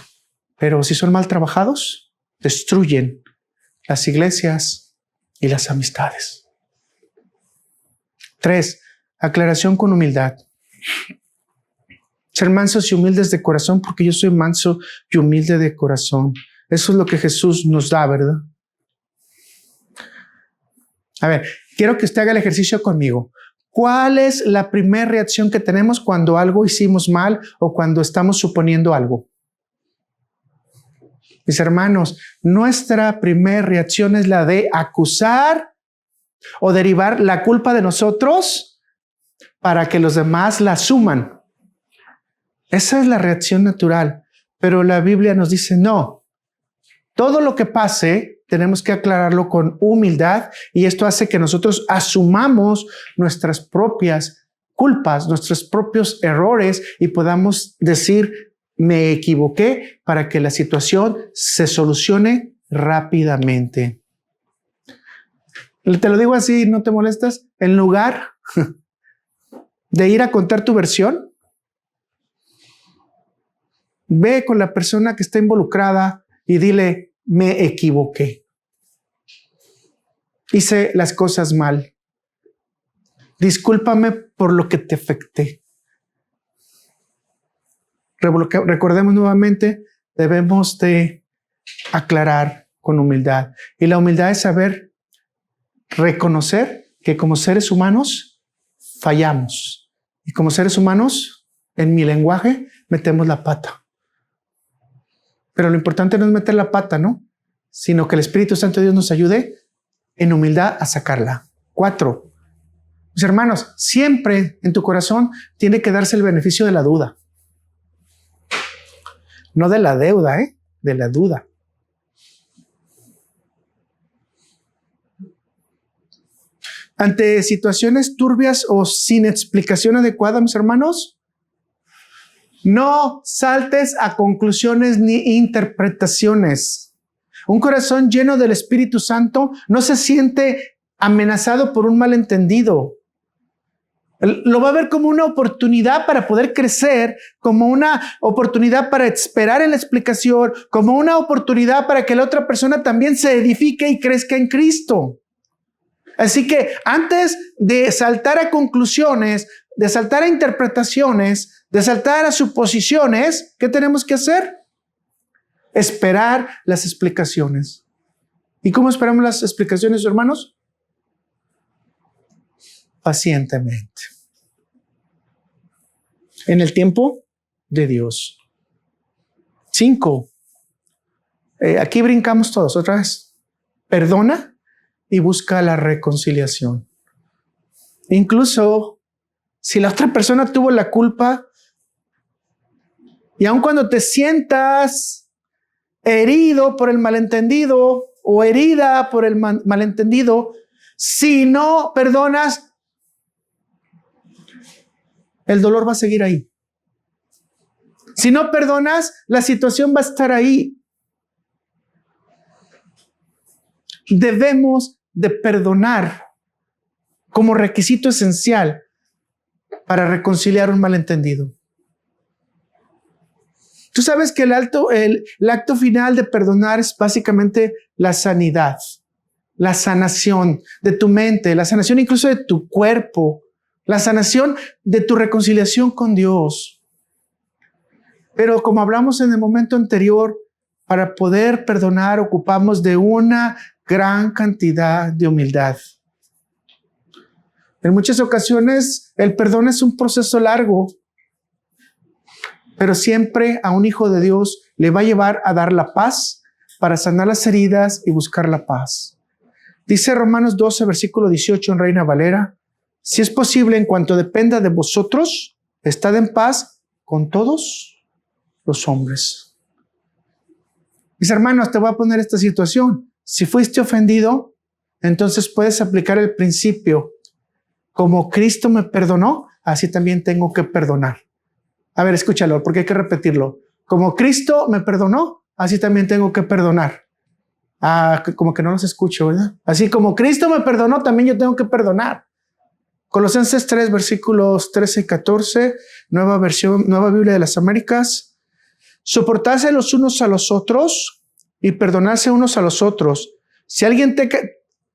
pero si son mal trabajados, destruyen las iglesias y las amistades. 3. Aclaración con humildad. Ser mansos y humildes de corazón, porque yo soy manso y humilde de corazón. Eso es lo que Jesús nos da, ¿verdad? A ver, quiero que usted haga el ejercicio conmigo. ¿Cuál es la primera reacción que tenemos cuando algo hicimos mal o cuando estamos suponiendo algo? Mis hermanos, nuestra primera reacción es la de acusar o derivar la culpa de nosotros para que los demás la asuman. Esa es la reacción natural. Pero la Biblia nos dice no. Todo lo que pase tenemos que aclararlo con humildad, y esto hace que nosotros asumamos nuestras propias culpas, nuestros propios errores, y podamos decir me equivoqué, para que la situación se solucione rápidamente. Te lo digo así, ¿no te molestas? En lugar de ir a contar tu versión, ve con la persona que está involucrada y dile, me equivoqué. Hice las cosas mal. Discúlpame por lo que te afecté. Recordemos nuevamente, debemos de aclarar con humildad. Y la humildad es saber reconocer que como seres humanos fallamos. Y como seres humanos, en mi lenguaje, metemos la pata. Pero lo importante no es meter la pata, ¿no? Sino que el Espíritu Santo de Dios nos ayude en humildad a sacarla. 4. Mis hermanos, siempre en tu corazón tiene que darse el beneficio de la duda. No de la deuda, de la duda. Ante situaciones turbias o sin explicación adecuada, mis hermanos, no saltes a conclusiones ni interpretaciones. Un corazón lleno del Espíritu Santo no se siente amenazado por un malentendido. Lo va a ver como una oportunidad para poder crecer, como una oportunidad para esperar en la explicación, como una oportunidad para que la otra persona también se edifique y crezca en Cristo. Así que antes de saltar a conclusiones, de saltar a interpretaciones, de saltar a suposiciones, ¿qué tenemos que hacer? Esperar las explicaciones. ¿Y cómo esperamos las explicaciones, hermanos? Pacientemente. En el tiempo de Dios. 5. Aquí brincamos todos otra vez. Perdona y busca la reconciliación. Incluso si la otra persona tuvo la culpa, y aun cuando te sientas herido por el malentendido o herida por el malentendido, si no perdonas, el dolor va a seguir ahí. Si no perdonas, la situación va a estar ahí. Debemos de perdonar como requisito esencial para reconciliar un malentendido. Tú sabes que el acto final de perdonar es básicamente la sanidad, la sanación de tu mente, la sanación incluso de tu cuerpo, la sanación de tu reconciliación con Dios. Pero como hablamos en el momento anterior, para poder perdonar ocupamos de una gran cantidad de humildad. En muchas ocasiones el perdón es un proceso largo, pero siempre a un hijo de Dios le va a llevar a dar la paz para sanar las heridas y buscar la paz. Dice Romanos 12, versículo 18 en Reina Valera: si es posible, en cuanto dependa de vosotros, estad en paz con todos los hombres. Mis hermanos, te voy a poner esta situación. Si fuiste ofendido, entonces puedes aplicar el principio: como Cristo me perdonó, así también tengo que perdonar. A ver, escúchalo, porque hay que repetirlo. Como Cristo me perdonó, así también tengo que perdonar. Como que no los escucho, ¿verdad? Así como Cristo me perdonó, también yo tengo que perdonar. Colosenses 3, versículos 13 y 14, Nueva Biblia de las Américas. Soportarse los unos a los otros y perdonarse unos a los otros. Si alguien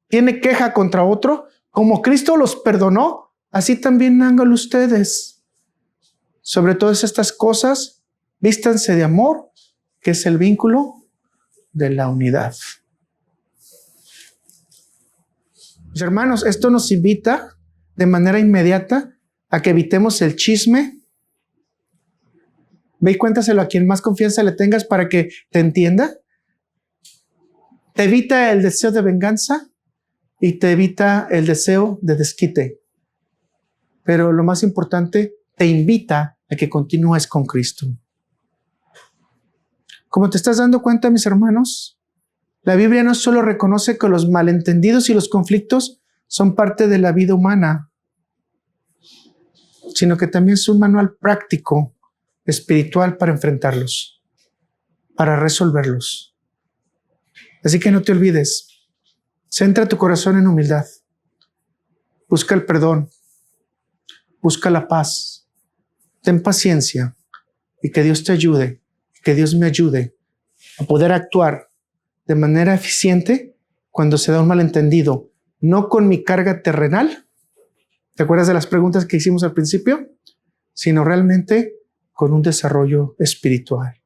tiene queja contra otro, como Cristo los perdonó, así también háganlo ustedes. Sobre todas estas cosas, vístanse de amor, que es el vínculo de la unidad. Mis hermanos, esto nos invita de manera inmediata a que evitemos el chisme. Ve y cuéntaselo a quien más confianza le tengas para que te entienda. Te evita el deseo de venganza y te evita el deseo de desquite. Pero lo más importante, te invita a que continúes con Cristo. Como te estás dando cuenta, mis hermanos, la Biblia no solo reconoce que los malentendidos y los conflictos son parte de la vida humana, sino que también es un manual práctico, espiritual para enfrentarlos, para resolverlos. Así que no te olvides, centra tu corazón en humildad, busca el perdón, busca la paz, ten paciencia y que Dios te ayude, que Dios me ayude a poder actuar de manera eficiente cuando se da un malentendido, no con mi carga terrenal, ¿te acuerdas de las preguntas que hicimos al principio? Sino realmente con un desarrollo espiritual.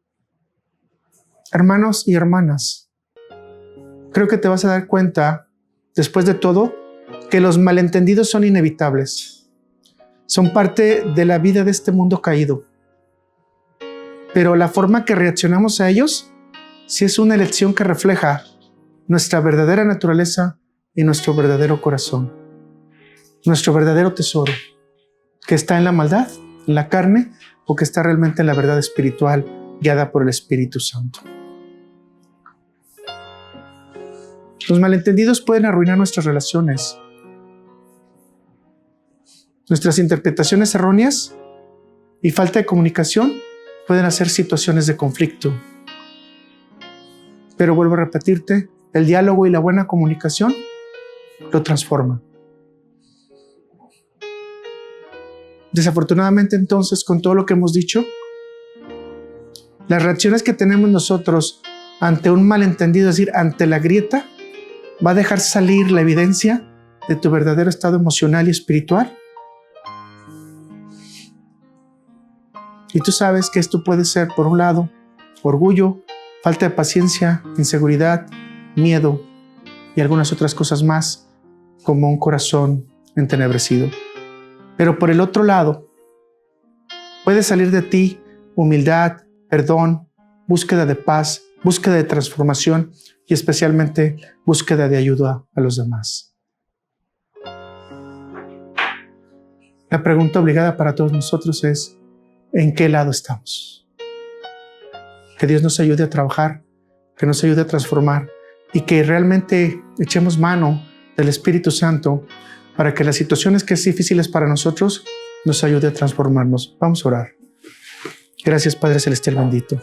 Hermanos y hermanas, creo que te vas a dar cuenta, después de todo, que los malentendidos son inevitables. Son parte de la vida de este mundo caído. Pero la forma que reaccionamos a ellos sí es una elección que refleja nuestra verdadera naturaleza y nuestro verdadero corazón. Nuestro verdadero tesoro, que está en la maldad, en la carne, o que está realmente en la verdad espiritual guiada por el Espíritu Santo. Los malentendidos pueden arruinar nuestras relaciones. Nuestras interpretaciones erróneas y falta de comunicación pueden hacer situaciones de conflicto. Pero vuelvo a repetirte, el diálogo y la buena comunicación lo transforman. Desafortunadamente, entonces, con todo lo que hemos dicho, las reacciones que tenemos nosotros ante un malentendido, es decir, ante la grieta, va a dejar salir la evidencia de tu verdadero estado emocional y espiritual. Y tú sabes que esto puede ser, por un lado, orgullo, falta de paciencia, inseguridad, miedo y algunas otras cosas más, como un corazón entenebrecido. Pero por el otro lado, puede salir de ti humildad, perdón, búsqueda de paz, búsqueda de transformación y especialmente búsqueda de ayuda a los demás. La pregunta obligada para todos nosotros es, ¿en qué lado estamos? Que Dios nos ayude a trabajar, que nos ayude a transformar y que realmente echemos mano del Espíritu Santo para que las situaciones que es difíciles para nosotros nos ayude a transformarnos. Vamos a orar. Gracias, Padre Celestial bendito.